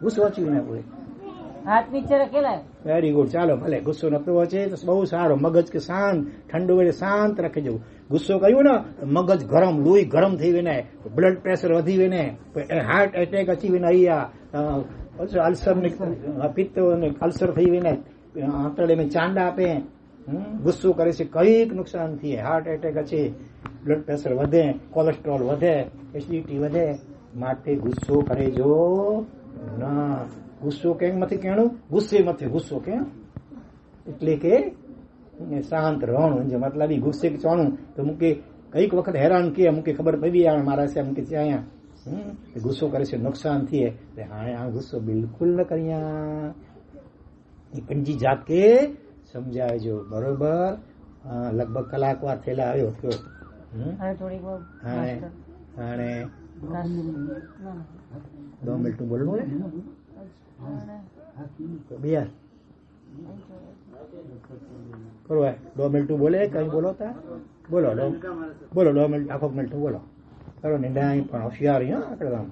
ગુસ્સો અચી ને પૂરે હાથ નીચે રખેલા વેરી ગુડ ચાલો ભલે ગુસ્સો નતો છે તો બહુ સારો મગજ કે શાંત ઠંડુ એટલે શાંત રાખી જવું ગુસ્સો કર્યું ને મગજ ગરમ લોહી ગરમ થઈ વેને બ્લડ પ્રેશર વધી વેને હાર્ટ એટેક અચી વેને અહીંયા અલ્સર ને પિત્ત ને અલ્સર થઈ વેને આંતરડે में ચાંડા આપે ગુસ્સો કરે છે કઈક નુકસાન થાય, હાર્ટ એટેક છે, બ્લડ પ્રેશર વધે, કોલેસ્ટ્રોલ વધે, એસિડિટી વધે, માટે ગુસ્સો કરે જો ના. ગુસ્સો કેમ નથી કહેણું? ગુસ્સે મથે ગુસ્સો કેમ એટલે કે શાંત રહેવાનું. મતલબ ગુસ્સે ચાણું તો મૂકે કઈક વખત હેરાન કે મૂકે ખબર પડી આવે મારા છે મૂકે છે અહીંયા ગુસ્સો કરે છે નુકસાન થયે હાणे આ ગુસ્સો બિલકુલ ન કર્યા. એ કંજી જાત કે સમજાવજો બરોબર. લગભગ કલાક વાર થયેલા આવ્યો થયો. હાણે 2 મિનિટ બોલવું બે કરો 2 મિનિટ બોલે કઈ બોલો તા બોલો 2 મિનિટ આખો મિનિટ બોલો કરો નિંદા પણ હોશિયાર आकड़गाम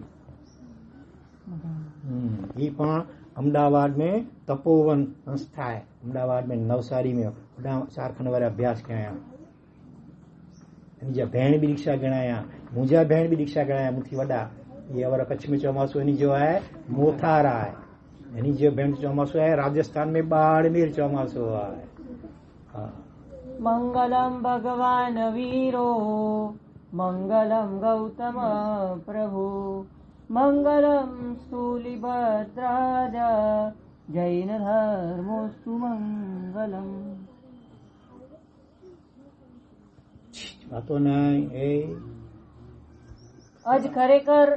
ये पण अहमदाबाद में तपोवन संस्था है. अहमदाबाद में नवसारी में 4 खंड वाले अभ्यास कया. मुझा भेण भी दीक्षा गणाया, मुझा भेण भी दीक्षा गणाया मुझी वडा. ये अवर कच्छ में चौमासो एनी जो है मोथारा है, एनी जो भेण चौमासो है राजस्थान में बाड़मेर चौमासो है. मंगलम भगवान वीरो मंगलम गौतम प्रभु मंगलम स्थूलिभद्राज जैन धर्मोस्तु मंगलम. વાતો નહીં એ આજ ખરેખર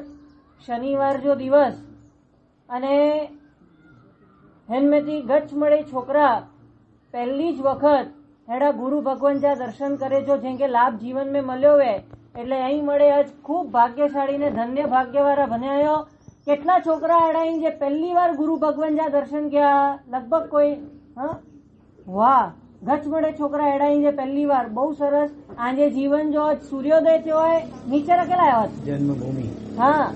શનિવાર જો દિવસ અને હેનમેથી ગચ્છ મળે છોકરા પહેલી જ વખત હેડા ગુરુ ભગવાન જા દર્શન કરે છો જેમ કે લાભ જીવન में મળ્યો હોય એટલે અહીં મળે આજ ખૂબ ભાગ્યશાળી ને ધન્ય ભાગ્યવાળા બન્યાયો. કેટલા છોકરા હેડા જે પહેલી વાર ગુરુ ભગવાન જા દર્શન કર્યા લગભગ કોઈ વાહ ગચ્છ મળે છોકરા હેડા જે પહેલી વાર બહુ સરસ. આજે જીવન જો સૂર્યોદય થયો હોય નીચે રખેલા આવ્યા જન્મભૂમિ. હા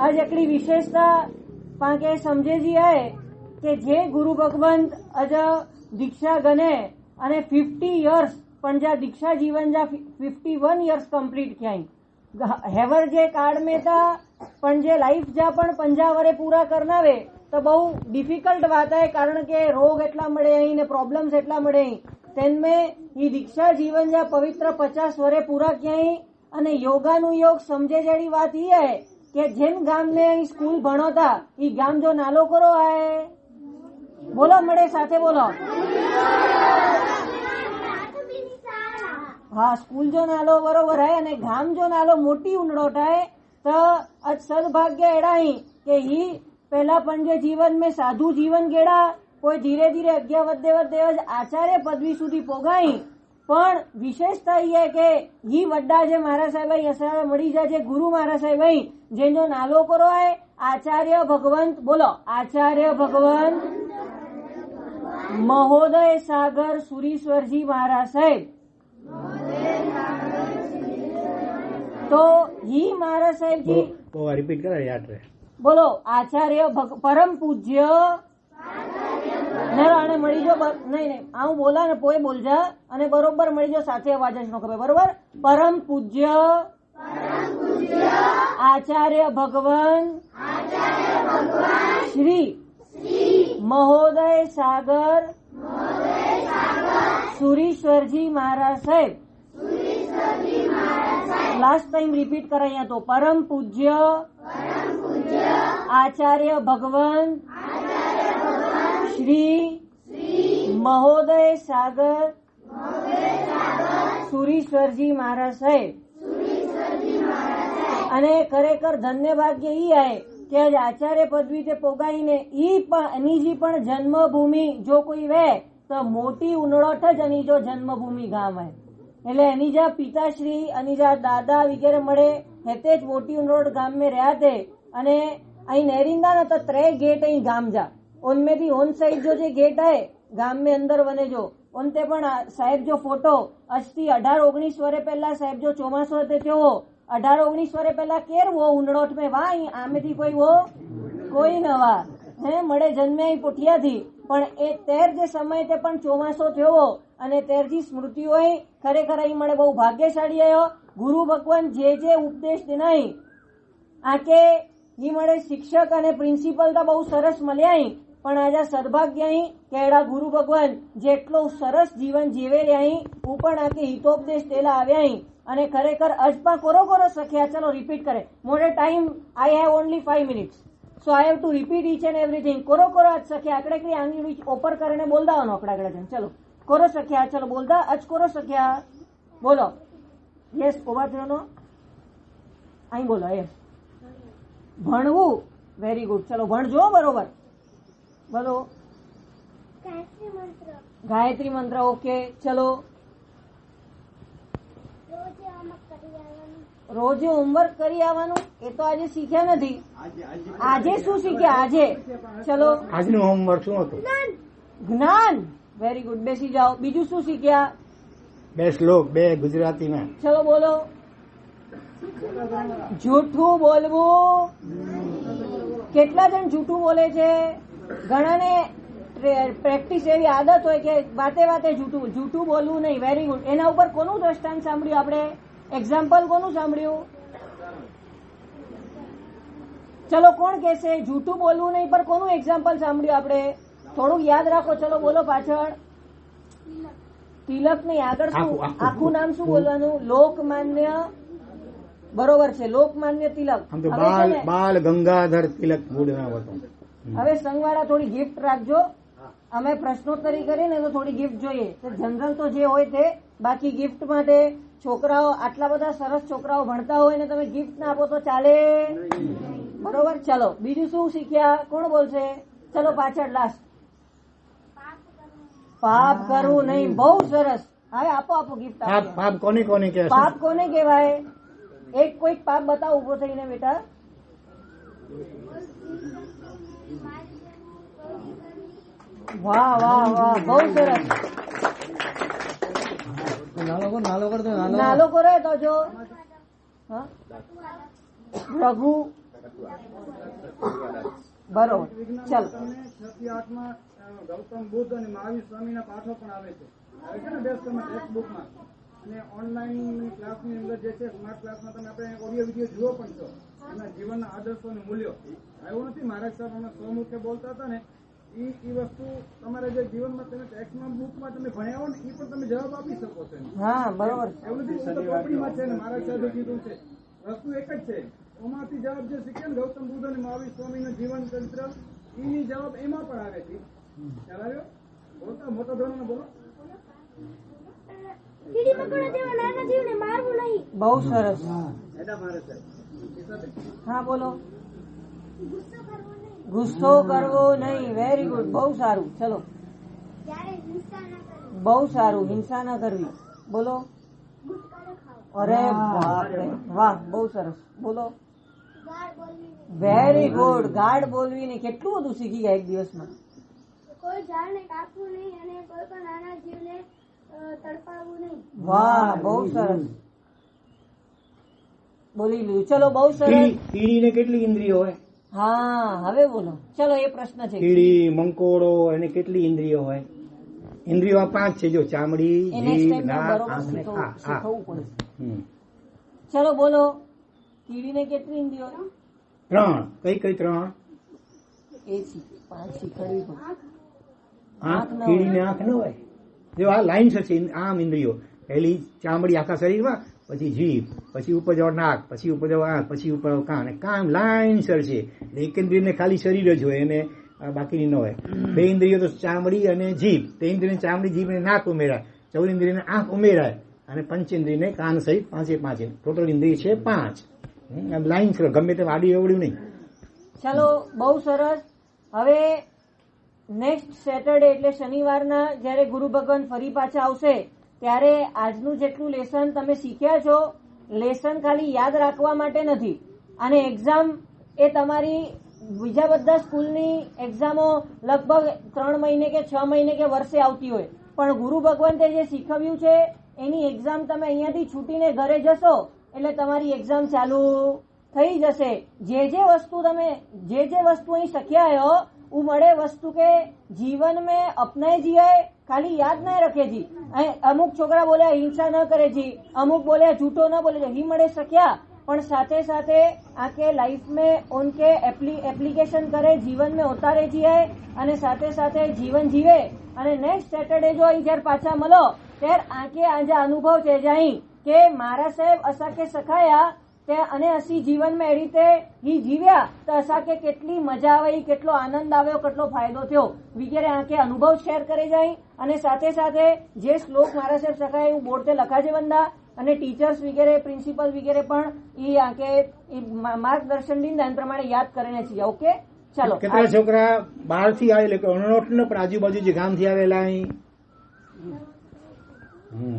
આજ એકડી વિશેષતા પાંકે સમજેજી હે કે જે ગુરુ ભગવાન આજ દીક્ષા ગને અને 50 યર્સ પણ જા દીક્ષા जीवन जा 51 યર્સ કમ્પ્લીટ ક્યાંય હેવર જે કાર્ડ में था पण जे लाइफ जा पण 50 वरे पूरा करनावे तो बहु डिफिकल्ट बात है कारण के रोग एटला मळे अहीं ने प्रॉब्लम्स एटला मळे अहीं तेनमें ई दीक्षा जीवन जा पवित्र 50 वरे पूरा क्याई अने योगानु योग समझे जेडी बात ई है के जेन गाम ने अहीं स्कूल भणो था ई गाम जो नालो करो है बोलो मळे साथे बोलो हाँ स्कूल जो नालो बरोबर है अने गाम जो नालो मोटी उंडोट है तो आज सदभाग्य एड़ा ही के ही पहला पंजे जीवन में साधु जीवन गेड़ा कोई धीरे धीरे अज्ञा वधे वधे आचार्य पदवी सुधी पोगाई पण विशेषता ये है के ही वड्डा जे महाराज साहेब असावे मळी जाय जे गुरु महाराज साहेब जेनो नालो करो है आचार्य भगवंत बोलो आचार्य भगवंत महोदय सागर सुरीश्वरजी महाराज साहेब. तो ही महाराज साहेब जी रिपीट करा याद रहे बोलो आचार्य परम पूज्य અને મળી જો નહીં આવું બોલા ને પોએ બોલજા અને બરોબર મળી જો સાથે અવાજ જ નો ખબર બરોબર. પરમ પૂજ્ય આચાર્ય ભગવાન શ્રી મહોદય સાગર સુરીશ્વરજી महाराज साहेब. लास्ट टाइम रिपीट कराया तो परम पूज्य आचार्य भगवान श्री महोदय सागर सुरीश्वरजी महाराज साहेब. અને ખરેખર ધન્ય ભાગ્ય ઈ आहे કે આજ આચાર્ય પદવી તે પોગાઈને ઈ પણ એની જી પણ જન્મભૂમિ જો કોઈ વે તો મોટી ઉનડોઠ જ એની જો જન્મભૂમિ ગામ है એટલે એની જા પિતાશ્રી એની જા દાદા વગેરે મળે હેતે જ મોટી ઉનડોઠ ગામ में રહ્યા थे અને અહીં नेरिंदा न तो 3 गेट અહીં ગામ जा उनमें भी ऑन साइड जो जे गेट है गाम में अंदर बने जो उनते पण साहेब जो फोटो अजथी 18-19 वर्ष पहला साहेब जो ચોમાસો ते थयो 18-19 वर्ष पहला केर वो उनड़ोट में वा आमे थी कोई वो कोई न वा है मळे जन्मे पुठिया थी पण ए तेर जे समय ते पण ચોમાસો थयो અને તેરજી સ્મૃતિઓ ખરેખર અહીં મળે બહુ ભાગ્યશાળી આયો. ગુરુ ભગવાન જે જે ઉપદેશ દેનાઈ આકે ही મળે શિક્ષક અને પ્રિન્સિપલ તો બહુ સરસ મળ્યા પણ આજે સદભાગ્ય અહીં કેડા ગુરુ ભગવાન જેટલો સરસ જીવન જીવે રહ્યા અહીં હું પણ આખી હિતોપદેશ તેલા આવ્યા અહીં અને ખરેખર અજપા કોરો સખ્યા. ચલો રિપીટ કરે. મોડે time I have only 5 minutes, so I have to repeat each and everything. કોરો અજ સખ્યા આકડે આંગળી ઓપર કરીને બોલતા હોનો આકડા જન. ચલો કોરો સખ્યા, ચલો બોલતા અજ કોરો સખ્યા બોલો. યસ ઉભા થયો નો અહીં બોલો. એમ ભણવું વેરી ગુડ. ચલો ભણજો બરોબર બોલો. ગાયત્રી મંત્ર ગાયત્રી મંત્ર ઓકે. ચલો રોજે અમુક કરી આવવાનું. રોજે હોમવર્ક કરી આવવાનું. એ તો આજે શીખ્યા નથી. આજે શું શીખ્યા આજે? ચલો આજનું હોમવર્ક શું હતું? જ્ઞાન. Very good. બેસી જાઓ. બીજું શું શીખ્યા? 2 શ્લોક 2 ગુજરાતીમાં. ચલો બોલો. જૂઠું બોલવું. કેટલા જણ જૂઠું બોલે છે? ઘણાને પ્રેક્ટિસ એવી આદત હોય કે વાતે જૂઠું બોલવું નહીં. Very good. એના ઉપર કોનું દ્રષ્ટાંત સાંભળ્યું આપણે? એક્ઝામ્પલ કોનું સાંભળ્યું? ચલો કોણ કહેશે જૂઠું બોલવું નહીં પર કોનું એક્ઝામ્પલ સાંભળ્યું આપણે? થોડુંક યાદ રાખો. ચલો બોલો પાછળ. તિલક નહીં, આગળ શું? આખું નામ શું બોલવાનું? લોકમાન્ય. બરોબર છે, લોકમાન્ય તિલક. આમ તો બાલ ગંગાધર તિલક મૂળ નામ હતું. હવે સંઘવાળા થોડી ગિફ્ટ રાખજો. અમે પ્રશ્નોત્તરી કરીને તો થોડી ગિફ્ટ જોઈએ. જનરલ તો જે હોય તે, બાકી ગિફ્ટ માટે છોકરાઓ આટલા બધા સરસ છોકરાઓ ભણતા હોય ને તમે ગિફ્ટ ના આપો તો ચાલે? બરોબર. ચલો બીજું શું શીખ્યા? કોણ બોલશે? ચલો પાછળ લાસ્ટ. પાપ કરવું નહીં. બહુ સરસ. હવે આપો ગિફ્ટ. પાપ કોને કહેવાય? પાપ કોને કહેવાય? એક કોઈક પાપ બતાવો ઉભો થઈને બેટા. વાહ વાહ વાહ, બહુ સરસ. નાલો કરો તો જો રઘુ. બરોબર. ચાલો. 6-8 માં ગૌતમ બુદ્ધ અને મહાવીર સ્વામીના પાઠો પણ આવે છે ને ટેક્સ્ટબુકમાં. અને ઓનલાઈન ક્લાસની અંદર જે છે સ્માર્ટ ક્લાસમાં તમે આપણે ઓડિયો વિડીયો જુઓ પણ છો. એના જીવનના આદર્શો અને મૂલ્યો. એવું નથી મહારાજ સાહેબ અમે સ્વમુખે બોલતા હતા ને એ વસ્તુ તમારે જે જીવનમાં તમે ટેક્સ્ટમાં બુકમાં તમે ભણ્યા હો ને એ પણ તમે જવાબ આપી શકો છો. હા બરોબર. એવું નથી ચોપડીમાં છે ને મહારાજ સાહેબે કીધું છે. વસ્તુ એક જ છે. એમાંથી જવાબ જે શીખે ને ગૌતમ બુદ્ધ અને મહાવીર સ્વામીનું જીવન ચરિત્ર એની જવાબ એમાં પણ આવે છે. ખ્યાલ આવ્યો? બોલતા મોટા ધોરણમાં બોલો. કીડી મકોડા જેવા નાના જીવને મારવું નહીં. બહુ સરસ. એડા મારે છે. હા બોલો. ગુસ્સો કરવો નહીં. Very good. બહુ સારું. ચલો જ્યારે હિંસા ન કરવી. બહુ સારું. હિંસા ન કરવી. બોલો. ગુટકા ન ખાવો. અરે બાપરે વાહ, બહુ સરસ. બોલો. ગાળ બોલવી નહીં. Very good. ગાઢ બોલવી ને કેટલું બધું શીખી ગયા એક દિવસમાં. કોઈ ઝાડને કાપવું નહીં અને કોઈ પણ નાના જીવને તડપાવવું નહીં. વાહ, બહુ સરસ બોલી લીધું. ચલો બહુ સરસ. કીડીને કેટલી ઇન્દ્રિયો હોય? હા હવે બોલો. ચલો એ પ્રશ્ન છે. કીડી મંકોડો એને કેટલી ઇન્દ્રિયો હોય? ઇન્દ્રિયો 5 છે. જો ચામડી, જીભ, નાક, આંખ ને શીખવવું પડે. ચલો બોલો. કીડીને કેટલી ઇન્દ્રિયો હોય? 3. કઈ 3? એ 5 શીખડવી પડે. કીડીને આંખ ન હોય. જો આ લાઈન્સ છે આમ ઇન્દ્રિયો. પહેલી ચામડી આખા શરીરમાં, પછી જીભ, પછી ઉપર જવા નાક, પછી ઉપર જવા આંખ, પછી ઉપર કાન. કામ લાઈનસર છે. એક ઇન્દ્રિયને ખાલી શરીર જ હોય એને બાકીની ન હોય. 2 ઇન્દ્રિયો તો ચામડી અને જીભ. 3 ઇન્દ્રિયને ચામડી, જીભ અને નાક ઉમેરાય. 4 ઇન્દ્રિયને આંખ ઉમેરાય અને 5 ઇન્દ્રિયને કાન સહિત 5 ટોટલ ઇન્દ્રિય છે 5. લાઈનસર, ગમે તેમ આડી અવળ્યું નહીં. ચલો બહુ સરસ. હવે નેક્સ્ટ સેટરડે એટલે શનિવારના જયારે ગુરુ ભગવાન ફરી પાછા આવશે ત્યારે આજનું જેટલું લેસન તમે શીખ્યા છો, લેસન ખાલી યાદ રાખવા માટે નથી. અને એક્ઝામ એ તમારી બીજા બધા સ્કૂલની એક્ઝામો લગભગ 3 મહિને કે 6 મહિને કે વર્ષે આવતી હોય, પણ ગુરુ ભગવંતે જે શીખવ્યું છે એની એક્ઝામ તમે અહીંયાથી છૂટીને ઘરે જશો એટલે તમારી એક્ઝામ ચાલુ થઈ જશે. જે વસ્તુ તમે જે વસ્તુ અહીં શીખ્યા હો वो મળે વસ્તુ કે જીવન में अपनाए जिए, खाली याद न रखे जी. अमुक छोकरा बोले हिंसा न करे जी, अमुक बोले झूठो न बोले. ही મળે શક્યા પણ સાથે સાથે आके लाइफ में उनके एप्लीकेशन करे, जीवन में उतारे जिए અને સાથે સાથે જીવન જીવે અને નેક્સ્ટ સેટરડે જો અહીં જયારે પાછા મળો ત્યારે આંકે આજે અનુભવ છે જઈ કે મારા સાહેબ અસાકે સખાયા તે અને અસી જીવનમાં એ રીતે ઈ જીવ્યા તો અસાકે કેટલી મજા આવી, કેટલો આનંદ આવ્યો, કેટલો ફાયદો થયો વગેરે આંકે અનુભવ શેર કરે જાય અને સાથે સાથે જે શ્લોક મારા સાહેબ સખાય એવું બોર્ડ તે લખાજે બંદા અને ટીચર્સ વગેરે પ્રિન્સિપલ વગેરે પણ ઈ આંકે માર્ગદર્શન દીને એ પ્રમાણે યાદ કરીને છીએ. ઓકે ચાલો. કેટલા છોકરા બહારથી આવેલા કે અણોટ ને પણ આજુબાજુ જે ગામથી આવેલા અહીં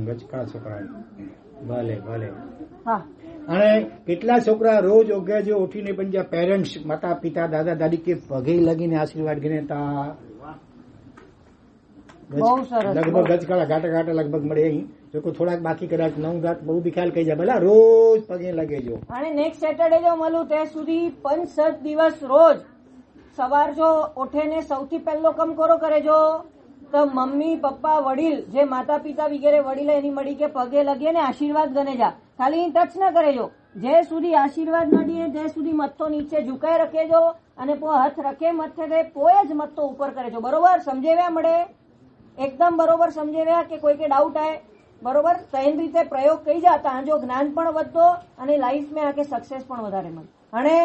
ગચકા છોકરા ભલે ભલે. હા. અને કેટલા છોકરા રોજ ઓગેજો ઉઠીને પણ જ્યાં પેરેન્ટ્સ માતા પિતા દાદા દાદી કે પગે લગીને આશીર્વાદ ગીને તા બહુ સરસ. લગભગ ગચકાળા ઘાટા ઘાટા લગભગ મળે અહીં જો કોઈ થોડાક બાકી કદાચ નવ દાંત બહુ બી ખ્યાલ કહી જાય ભલા રોજ પગે લગેજો અને નેક્સ્ટ સેટરડે જો મળું ત્યાં સુધી 5-7 દિવસ રોજ સવાર જો ઉઠીને સૌથી પહેલો કમ કરો કરે જો તો મમ્મી પપ્પા વડીલ જે માતા પિતા વગેરે વડીલ એની મળી કે પગે લગે ને આશીર્વાદ ગને જા ખાલી ટચ ન કરેજો જે સુધી આશીર્વાદ ન દીએ તે સુધી મથ્થો નીચે ઝુકાઈ રખેજો અને પો હાથ રખે મથે દે પોય જ મથ્થો ઉપર કરેજો. બરોબર સમજેવ્યા મળે એકદમ બરોબર સમજેવ્યા કે કોઈ કે ડાઉટ આય બરોબર તો એની રીતે પ્રયોગ કહી જાતા જો જ્ઞાન પણ વધતો અને લાઈફમાં આકે સક્સેસ પણ વધારે મળે. અને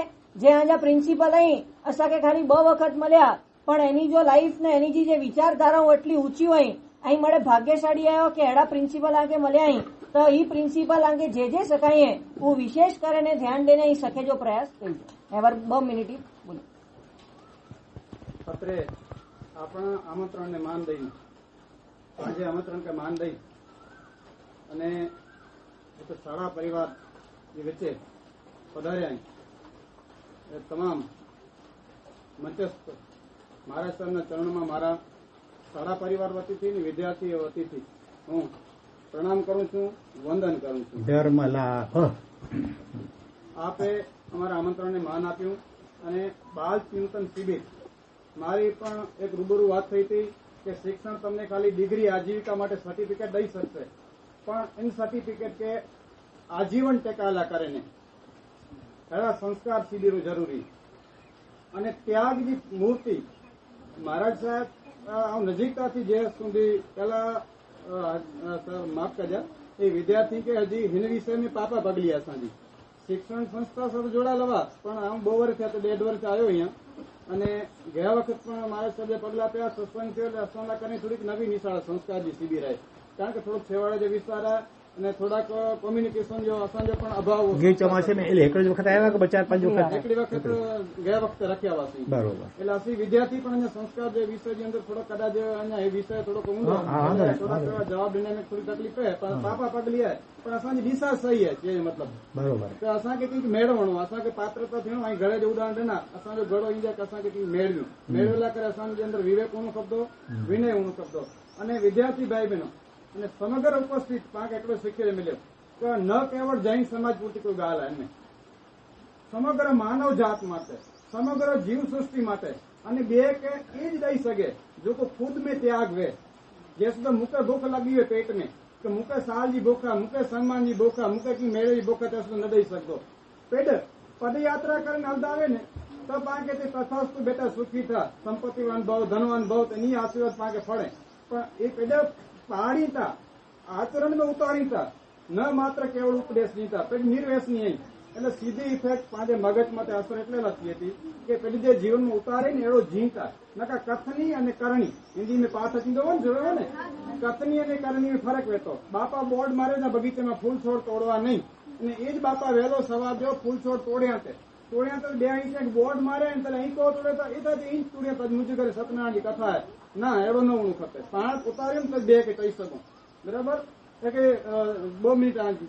જે આજા પ્રિન્સિપલ અહીં અસાકે ખાલી 2 વખત મળ્યા પણ એની જો લાઈફ ને એની જે વિચારધારાઓ એટલી ઊંચી હોય અહીં મળે ભાગ્યશાળી આવ્યો કે એડા પ્રિન્સિપલ આગે મળ્યા અહીં તો ઈ પ્રિન્સિપલ આગે જે શકાય હું વિશેષ કરીને ધ્યાન દેને અહીં શકે જો પ્રયાસ કરી એવર 2 મિનિટ બોલો. અત્રે આપણા આમંત્રણને માન દઈ આજે આમંત્રણ કે માન દઈ અને શાળા પરિવાર જે વચ્ચે પધાર્યા એ તમામ મંચસ્થ મારા સરના ચરણમાં મારા શાળા પરિવાર વતીથી ને વિદ્યાર્થીઓ વતીથી હું પ્રણામ કરું છું, વંદન કરું છું. ધર્મલાભ આપે અમારા આમંત્રણને માન આપ્યું અને બાલ ચિંતન શિબિર મારી પણ એક રૂબરૂ વાત થઈ હતી કે શિક્ષણ તમને ખાલી ડિગ્રી આજીવિકા માટે સર્ટિફિકેટ દઈ શકશે પણ એની સર્ટિફિકેટ કે આજીવન ટેકાયેલા કરે ને એવા સંસ્કાર શિબિરો જરૂરી અને ત્યાગની મૂર્તિ મહારાજ સાહેબ નજીકતાથી જે સુધી પેલા માફ કરજા એ વિદ્યાર્થી કે હજી હિન વિષય में પાપા પગલી અસાંજી શિક્ષણ સંસ્થા સાથે જોડાયેલા પણ આમ બહુ વર્ષ થયા તો 1.5 વર્ષ આવ્યો અહીંયા અને ગયા વખત પણ મારા સાહેબે પગલા પ્યા સત્સંગ થયો એટલે અસાંલા કરીને થોડીક નવી નિશાળા સંસ્કારની શિબિર આવી કારણ કે થોડોક છેવાડે જે વિસ્તાર અને થોડાક કોમ્યુનિકેશન જો અસાંજો પણ અભાવ ગઈ ચોમાસે મેં એટલે એક જ વખત આવ્યા કે 4-5 વખત એકડી વખત ગયા વખતે રખ્યા વાસી બરોબર એટલે અસી વિદ્યાર્થી પણ અહીંયા સંસ્કાર જે વિષયની અંદર થોડો કદાચ અહીંયા એ વિષય થોડોક ઊંડો થોડાક જવાબ દેने થોડી તકલીફ है पर पापा पगली है पर असांजी दिशा सही है जे मतलब बरोबर तो असांखे कंहिंखे मेड़वणो असांखे पात्रता थियणो ऐं घर जो उदाहरण ॾिना असांजो घड़ो ईंदो की असांखे कंहिं मेड़व्यूं मेड़वेला करे असांजे अंदर विवेक हुअणो खपंदो विनय हुअणो खपंदो અને વિદ્યાર્થી ભાઈ બહેનો અને સમગ્ર ઉપસ્થિત પાક એટલો શીખીને મળ્યો કે ન કેવળ જૈન સમાજ પૂરતી કોઈ ગાલ એમને સમગ્ર માનવ જાત માટે સમગ્ર જીવ સૃષ્ટિ માટે અને બે કે એ જ દઈ શકે જો કોઈ ખુદ में त्याग वे જે સુધી મૂકે ભૂખ લાગી હોય પેટ में કે મૂકે સાલ जी ભૂખા મૂકે સન્માન जी ભૂખા મૂકે की મેળે जी ભૂખા ત્યાં સુધી ન દઈ શકતો પેડ પદયાત્રા કરીને હલતા આવે ને તો પાંકે તે તથાસ્તુ બેટા સુખી થા સંપત્તિવાન ભાવ ધનવાન ભાવ એની આશીર્વાદ પાંકે ફળે પણ એ પેડ પાડીતા આચરણમાં ઉતારીતા ન માત્ર કેવળ ઉપદેશ નીતા પેડ નિર્વેશની અહીં એટલે સીધી ઇફેક્ટ પાંચે મગજ માટે અસર એટલે લખી હતી કે પેલી જે જીવનમાં ઉતારે ને એવો જીવતા નકા કથની અને કરણી હિન્દી में पाठ थींदो हो જોયો ને કથની અને કરણી में ફરક વેતો બાપા બોર્ડ મારે ના બગીચામાં ફૂલ છોડ તોડવા નહીં અને એ જ બાપા વહેલો સવાર જો ફૂલ છોડ તોડ્યા તો 2 ઇંચ બોર્ડ મારે ને એટલે અહીં કહો તોડે તો એ તો ઇંચ તોડ્યા પછી મુજબ કરે સતનારાયણની કથા है ના એવો ન હું ખપે પાંચ ઉતાર્યું તો 2 કે કહી શકું બરાબર કે 2 મિનિટ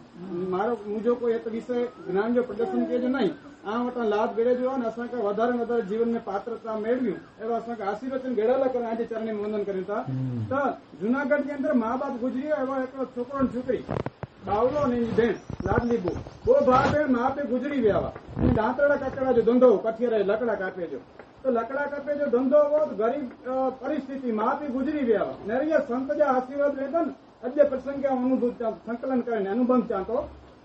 મારો મુજો કોઈ એક વિષય જ્ઞાન જો પ્રદર્શન કેજો નહીં આ વટા લાભ ગળે જો અને અસાંકે વધારે વધારે જીવનને પાત્રતા મેળવ્યું એવા અસાંકે આશીર્વચન ગળેલા કરે આજે ચરણે વંદન કર્યું હતા તો જુનાગઢ ની અંદર મા બાપ ગુજરી એવા એક છોકરો ને છોકરી બાવલો ને બેન લાડલી બહુ ભાઈ બેન મા બાપે ગુજરી વ્યાવા દાંતરડા કાકડા જો ધંધો કઠિયારા લકડા કાપે જો તો લકડા કાપે જો ધંધો હોત ગરીબ પરિસ્થિતિ મા બાપે ગુજરી વ્યાવા નરિયા સંત જે આશીર્વાદ લેતા ને અદ્ય પ્રસંગે અનુભૂત સંકલન કરીને અનુબંધ ચાંતો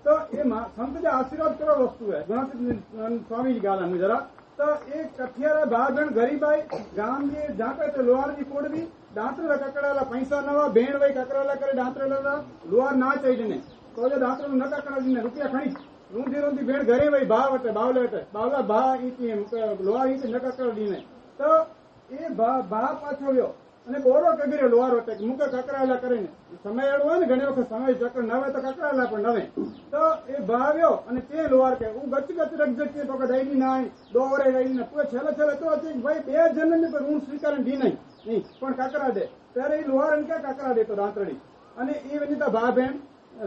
तो ये संत जो आशीर्वाद करो वस्तु है गुणातीत स्वामी जी गाला में जरा तो एक कठियारा भाई बहन गरीब आई गाम जी जाके तो लोहार जी कोड भी दांतरा ककड़ाला पैसा नवा भेण वही ककड़ाला करे दांतरा लोहार ना चाहिए तो जो दांतरा न ककड़ा दी रुपया खणी रूंधी रूंधी भेण घरे वही भाव वटे बावले वटे बावला भा ईची लोहार ईची न ककड़ा दी ने तो ये भा पाछो व्यो અને બોરો કગર્યો લોહાર વટે મુકે કકરાયેલા કરીને સમય એવો હોય ને ઘણી વખત સમય ચક્ર નવે તો કકરાયેલા પણ નવે તો એ ભાવ્યો અને તે લોહાર કે હું ગચ ગચ રખજે તો કે દઈ ના દો વરે રહી ને પૂરે છેલ્લે છેલ્લે તો ભાઈ બે જન્મ ની ઋણ સ્વીકારણ દી નહીં પણ કકરા દે ત્યારે એ લોહાર કે કકરા દે તો દાંતરડી અને એ વનિતા ભા બહેન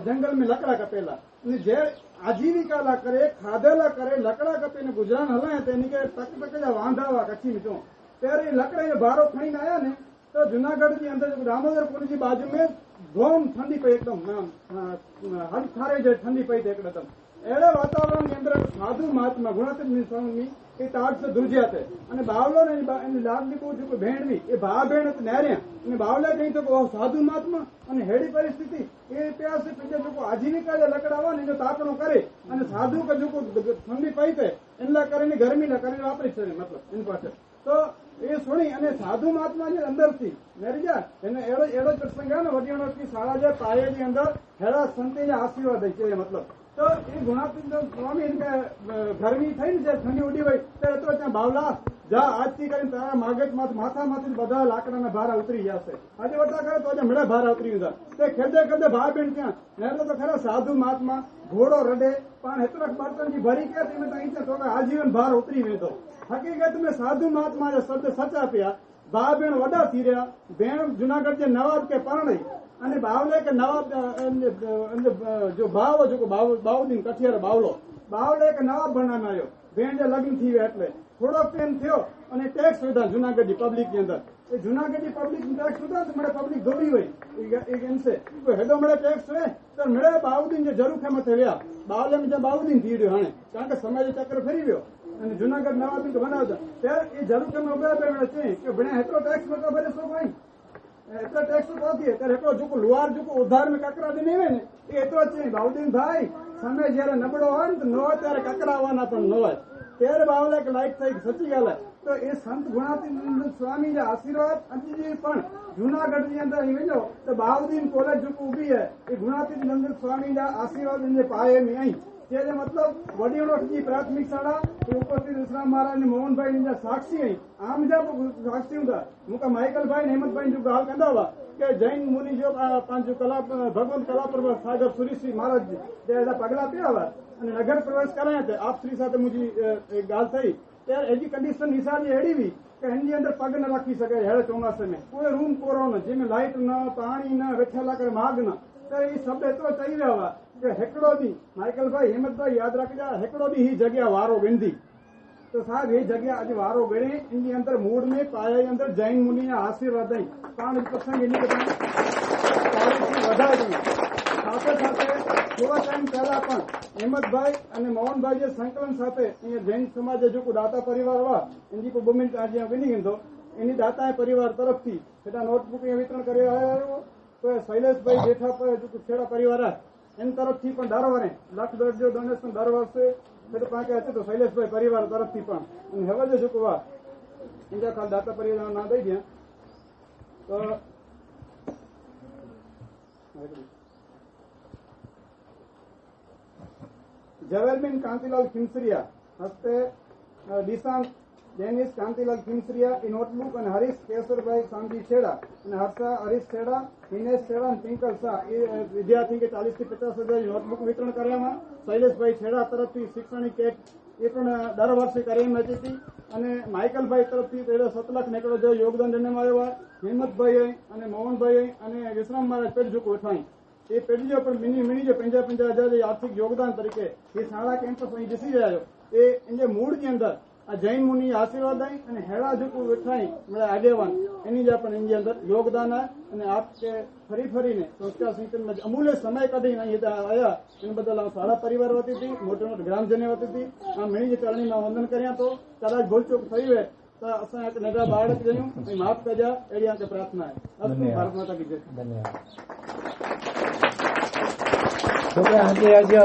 જંગલ में લકડા કપેલા અને જે આજીવિકા કરે ખાધેલા કરે લકડા કપીને ગુજરાન હલાય તેની કે તક તક વાંધાવા કચ્છી મીઠો ત્યારે એ લકડા એ ભારો ખણીને આયા ને तो जूनागढ़ के अंदर दामोदरपुर की बाजू में घोम ठंडी पई एकदम हद थारे जो ठंडी पई थी एकदम एड़े वातावरण के अंदर साधु महात्मा गुणातीत स्वामी એ તાજ ધ્રુજ્યા છે અને બાવલો ને એની લાગણી બહુ જો ભેણવી એ ભા ભેણ નેર્યા અને બાવલે કઈ તો સાધુ મહાત્મા અને હેડી પરિસ્થિતિ એ પ્યાસ પીજે જો આજીવિકા જે લકડાવા ને જો તાપણો કરે અને સાધુ કે જો ઠંડી પઈ છે એના કરીને ગરમી ના કરીને વાપરી છે મતલબ એની પાસે તો એ સુણી અને સાધુ મહાત્મા જે અંદરથી મેરી જા એને એડો એડો પ્રસંગ ને વડિયાણોથી શાળા જે પાયેની અંદર હેડા સંતે આશીર્વાદ છે મતલબ તો એ ગુણાતીત સ્વામી ગરમી થઈ ને જયારે ઠંડી ઉડી હોય ત્યારે તો ત્યાં બાવલા જા આજથી કરીને તારા માગજ માથામાંથી બધા લાકડાના ભારા ઉતરી જશે આજે વટા કરે તો મળે ભારા ઉતરી ગયા તે ખેદે ખેદે ભા બેન ત્યાં નહેરો તો ખરા સાધુ મહાત્મા ઘોડો રડે પણ હેતરક બર્તનથી ભરી ગયા તમે તો અહીં તો આજીવન ભાર ઉતરી વેતો હકીકત મેં સાધુ મહાત્મા જે શબ્દ સચા આપ્યા ભા બેન વડા થઈ રહ્યા બેન જુનાગઢ જે નવાબ કે પરણી અને બાવલે કે નવાબ જો બાવો જો બાવુદ્દીન કઠિયાર બાવલે કે નવાબ બનાવવામાં આવ્યો બેન જે લગ્ન થઈ ગયા એટલે થોડો પ્રેમ થયો અને ટેક્સ વધા જુનાગઢની પબ્લિક ની અંદર એ જુનાગઢની પબ્લિક ટેક્સ વધા તો મળે પબ્લિક દોડી હોય એમસે કોઈ હેડો મળે ટેક્સ હોય તો મળે બાવુદ્દીન જે જરૂર ખેમત થયા બાવલે જે બાવુદ્દીન થઈ રહ્યો હાણે કારણ કે સમય ચક્ર ફરી ગયો અને જુનાગઢ નવાબ બનાવતા ત્યારે એ જરૂર ખેમ ઉભા છે કે ભણ્યા એટલો ટેક્સ નતો ભરે શું ભાઈ એટલો ટેક્સ પહોંચીએ ત્યારે એટલો જો લુહાર જો ઉધાર મેં કકરા દે નહીં હોય ને એ એટલો જ છે બાવુદ્દીન ભાઈ સમય જયારે નબળો હોય ને તો ન હોય ત્યારે કકરાવાના પણ ન હોય ત્યારે બાવલે કે લાઈટ થઈ સચી ગયેલા તો એ સંત ગુણાતીત સ્વામી જે આશીર્વાદ અંતિજી પણ જુનાગઢ ની અંદર અહીં વેજો તો બાવુદ્દીન કોલેજ જો ઉભી હે એ ગુણાતીત નંદ સ્વામી ના આશીર્વાદ જે પાયે में અહીં જે મતલબ વડીલોની પ્રાથમિક શાળા ઉપસ્થિત વિશ્રામ મહારાજ ને મોહનભાઈ ની સાક્ષી અહીં આમ जा साक्षी हूंदा मूंखे माइकल भाई ने हेमंत भाई जो गाल कंदा हुआ कि जैन मुनि जो पंहिंजो कला भगवंत कला प्रवेश सागर सुरीश्री महाराज जे पगला पिया हुआ અને નગર પ્રવેશ કરાયા તે આપ શ્રી સાથે મુજી ગાલ થઈ ત્યારે એજી કન્ડિશન નિશાની એડી हुई કે એની અંદર પગ ન રાખી શકે હેડ ચોમાસે में કોઈ રૂમ કોરો ન જેમાં લાઇટ ન પાણી ન વેઠેલા કરે માગ ન તો એ શબ્દ એતરો ચઈ રહ્યા हुआ કે હેકડો દી માઇકલ ભાઈ હેમંત ભાઈ યાદ રાખજો હેકડો દી ही जगह वारो वेंदी तो साहब ये जगह आज वारो गणे इनकी अंदर मूड में पाया अंदर जैन मुनि आशीर्वाद आई पांच प्रसंग इन्हीं સાથે સાથે થોડા ટાઈમ પહેલા પણ હેમંતભાઈ અને મોહનભાઈ જે સંકલન સાથે અહીંયા જૈન સમાજે જો દાતા પરિવાર हुआ इनकी को बुमिन આજે વિની ગયો એની દાતા પરિવાર તરફથી સેટા નોટબુક વિતરણ કરી આવ્યો તો શૈલેષભાઈ જેઠા પર જો છેડા પરિવાર એન તરફથી પણ દર વરે લાખ દરજો ડોનેશન દર વર્ષે सेट पाके हते तो शैलेषभाई परिवार तरफथी पण अने हवे जो चूकवा इंजा खाल दाता परिवार ना दई दिया तो जवेलबेन कांतिलाल खिमसरिया हस्ते दिशांत डेनिस कांतिलाल खिमसरिया ई नोटबुक अने हरीश केसरभाई सांजी छेड़ा अने हर्षा हरीश छेड़ा हिनेश छेड़ा टिंकल शाह ए विद्यार्थी के 40 થી 50,000 नोटबुक वितरण कर्यामां शैलेषभाई छेड़ा तरफथी शिक्षणिक किट ए पण दर वर्षे कार्यक्रम હતી અને માઇકલભાઈ તરફથી 7 લાખ નેકડો જો યોગદાન દેવામાં આવ્યો હિંમતભાઈ અને મોહનભાઈ અને વિશ્રામ મહારાજ પેડજુક વઠાઈ એ પેડજો પણ મિની જો 50,000 આર્થિક યોગદાન તરીકે એ શાળા કેમ્પસ અહીં જસી રહ્યો એ જે મૂળ ની અંદર આ જૈન મુનિ આશીર્વાદ આવી અને હેડા ઝુકુ વેઠાઈ મળે આગેવાન એની જ પણ એની અંદર યોગદાન અને આપ કે ફરીને સંસ્કાર સિંચનમાં અમૂલ્ય સમય કાઢીને અહીં આવ્યા એને બદલ શાળા પરિવાર વતીથી મોટા ગ્રામજનો વતીથી આ મેણી ચરણીમાં વંદન કર્યા તો કદાચ ભૂલચૂક થઈ હોય તો અસાं એક નગા બાળક જયું માફ કજા એડી આંકે પ્રાર્થના है भारत माता की जय। धन्यवाद। છોકરા આજે આજે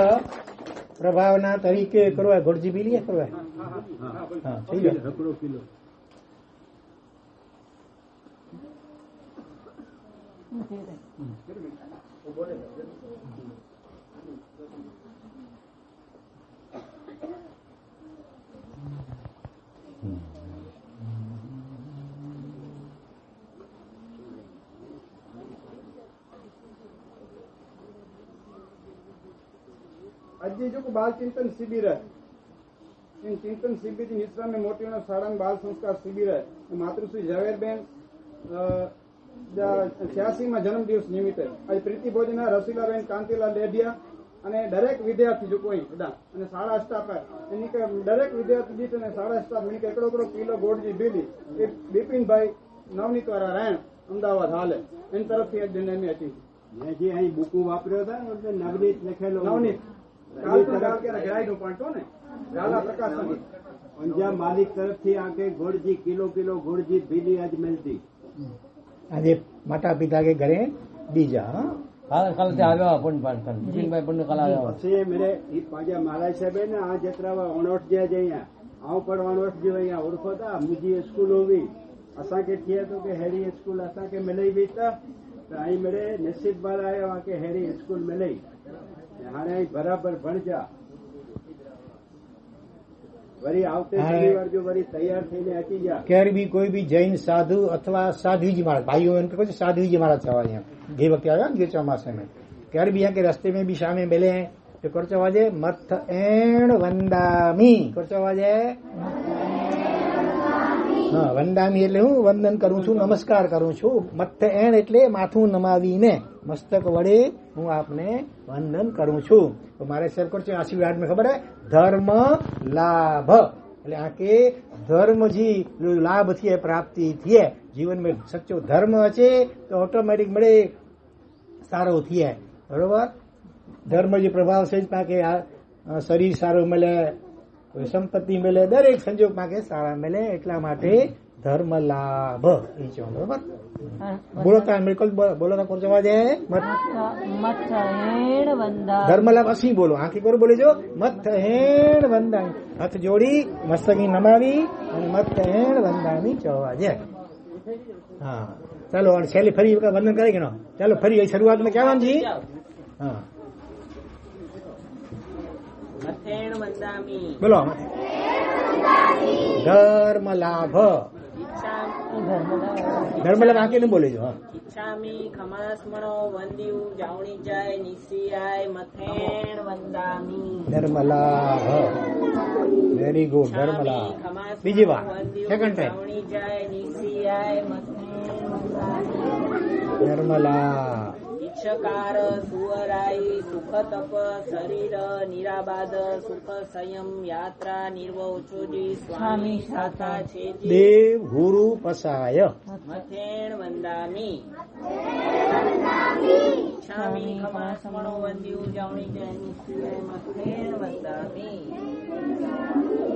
પ્રભાવના તરીકે કરવા ઘોડજી પી લઈએ કરવા હા થઈ ગયો હકડો કિલો आज ये जो बाल चिंतन शिविर है, इन चिंतन शिविर की निश्रा में मोटी शाला में बाल संस्कार शिविर है मातृश्री ઝવેરબેન 86 जन्म दिवस निमित्ते आज प्रीति भोजन रसीलाबेन कांतिलाल लेडिया અને દરેક વિદ્યાર્થી જો કોઈ બધા અને શાળા સ્ટાફ એની કે દરેક વિદ્યાર્થી દીઠ અને શાળા સ્ટાફ મિની એકડો એકડો કિલો ગોળજી બીલી એ બિપિનભાઈ નવનીત વાળા રાયણ અમદાવાદ હાલે એની તરફથી એક દિન હતી મેં જે અહીં બુકુ વાપર્યો હતા ને નવનીત લખેલો નવનીત કાલ કે ગ્રાઈડનું પણ તો ને ગાલા પ્રકાશન અંજા માલિક તરફથી આ કે ગોળજી કિલો કિલો ગોળજી બીલી આજ મિલતી આજે માતા પિતા કે ઘરે બીજા કાલ से આવ્યો પણ પાછળ બિપિનભાઈ પણ કાલ આવ્યો પછી મેરે ઈ પાજા મહારાજ સાહેબ ને આ જત્રા ઓણોટ જે અહીંયા આવ પણ ઓણોટ જે અહીંયા ઓળખો તા મુજી સ્કૂલ હોવી असांखे थिए तो कि हेड़ी स्कूल असांखे मिले बि त आई मेरे नसीब वारा आयो आहे कि हेड़ी स्कूल मिले हाणे बराबर भणजा वरी आवते शनिवार जो वरी तैयार થઈને અચી જા ક્યારે બી કોઈ બી જૈન સાધુ અથવા સાધુજી महाराज भाइयों इनके कुछ साधुजी महाराज चवा यहाँ गए वक्त आया गिर चौमासे में क्યારે भी यहाँ के रास्ते में भी शामे मिले हैं तो करचो वाजे मथ एण वंदामी करचो वाजे હા વંદામી એટલે હું વંદન કરું છું નમસ્કાર કરું છું મથ્થ એણ એટલે માથું નમાવીને મસ્તક વડે હું આપને વંદન કરું છું તો મારે સર કરશે આશીર્વાદ में खबर है धर्म लाभ એટલે આ કે ધર્મ जी लाभ थी प्राप्ति थी जीवन में सच्चो धर्म अचे तो ऑटोमेटिक મળે સારો થઈએ બરોબર ધર્મ જે પ્રભાવ છે પાકે શરીર સારું મળે સંપત્તિ મળે દરેક સંજોગમાં કે સારા મળે એટલા માટે ધર્મ લાભ એ છો બરોબર બોલતા બિલકુલ બોલતા કોણ જવા દે મથ હેણ વંદા ધર્મ લાભ અસી બોલો આંખી કરો બોલે જો મથ હેણ વંદા હાથ જોડી મસ્તકી નમાવી અને મથ હેણ વંદાની ચવા દે હા ચાલો અને છેલ્લી ફરી વંદન કરે કે ન ચાલો ફરી શરૂઆતમાં કહેવાનું છે હા મથેણ વંદામી બોલો ધર્મ લાભ ધર્મ લાભ આંકે ને બોલે જો હા ઈચ્છામી ખમાસ્મણો વંદ્યુ જાવણી જાય નિશિયાય મથેણ વંદામી ધર્મ લાભ વેરી ગુડ ધર્મ લાભ બીજી વાર સેકન્ડ ટાઈમ જાવણી જાય નિશિયાય મથેણ વંદામી ધર્મ લાભ ઈચ્છકાર સુવરાઈ સુખ તપ શરીર નિરાબાદ સુખ સંયમ યાત્રા નિર્વોચોજી સ્વામી સાતા છે દેવ ગુરુ પસાય મથેણ વંદામી ઈચ્છામી ખમાસ્મણો વંદ્યુ જાવણી જાય મથેણ વંદામી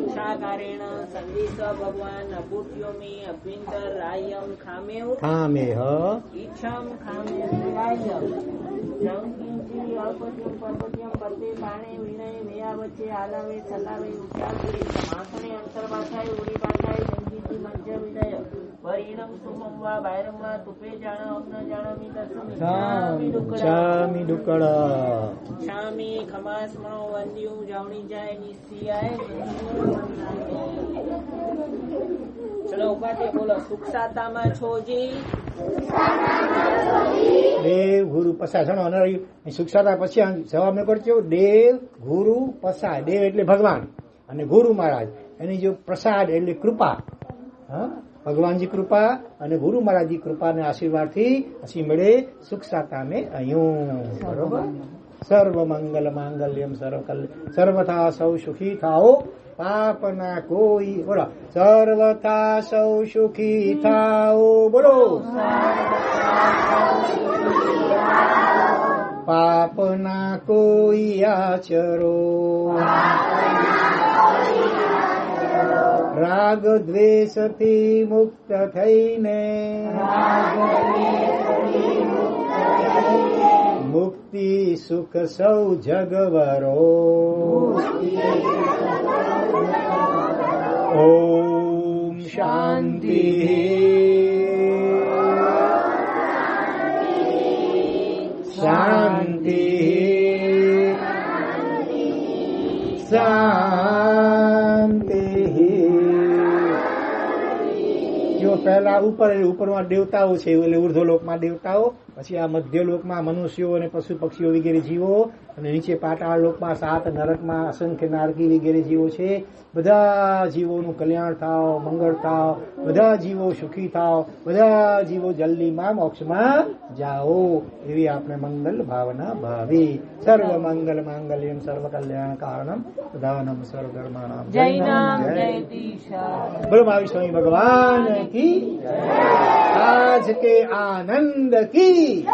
ઈચ્છાકારેણ સંદિશ ભગવાન અભૂત્યોમી અભ્યંતર રાયમ ખામેવ ખામે હ ઈચ્છમ ખામે રાયમ જંકિંચી અલ્પત્યમ પર્વત્યમ પતે પાણે વિનય વેયા વચ્ચે આલાવે ચલાવે ઉચ્ચારે માસણે અંતરવાસાય ઉડી પાટાય જંકિંચી મંચ વિનય પરિણમ સુમવા બાયરમવા તુપે જાણ અમ ન જાણમી દસમી ચામી ડુકડ ઈચ્છામી ખમાસ્મણો વંદ્યુ જાવણી જાય નિશ્ચિયાય ચલો ઉપાતે બોલો સુખ સાતામાં છોજી દેવ ગુરુ પસાય સણો સુખસાતા પછી જવાબ મેં કરજો દેવ ગુરુ પસાય દેવ એટલે ભગવાન અને ગુરુ મહારાજ એની જો પ્રસાદ એટલે કૃપા હા ભગવાનજી કૃપા અને ગુરુ મહારાજજી કૃપાને આશીર્વાદથી અસી મળે સુખ સાતા મેં અયું બરોબર સર્વ મંગલ માંગલ્યમ સર્વથા સૌ સુખી થાઓ પાપના કોઈ બોલો સર્વથા સૌ સુખી થાઓ બોલો પાપના કોઈ આચરો રાગ દ્વેષથી મુક્ત થઈને મુક્ત મુક્તિ સુખ સૌ જગવરો. ઓમ શાંતિ શાંતિ શાંતિ. જો પહેલા ઉપરમાં દેવતાઓ છે, એટલે ઉર્ધ્વલોકમાં દેવતાઓ, પછી આ મધ્યલોકમાં મનુષ્યો અને પશુ પક્ષીઓ વગેરે જીવો, અને નીચે પાતાળ લોકમાં 7 નરકમાં અસંખ્ય નારકી વગેરે જીવો છે. બધા જીવોનું કલ્યાણ થાવ, મંગળ થાવ, બધા જીવો સુખી થાવ, બધા જીવો જલ્દીમાં મોક્ષમાં જાઓ, એવી આપણે મંગલ ભાવના ભાવી. સર્વ મંગલ માંગલ્યમ સર્વ કલ્યાણ કારણમ પ્રધાનમ સર્વધર્માણામ જૈનામ જયતીશા. બોલો મહાવીર સ્વામી ભગવાન की, आज के आनंद की.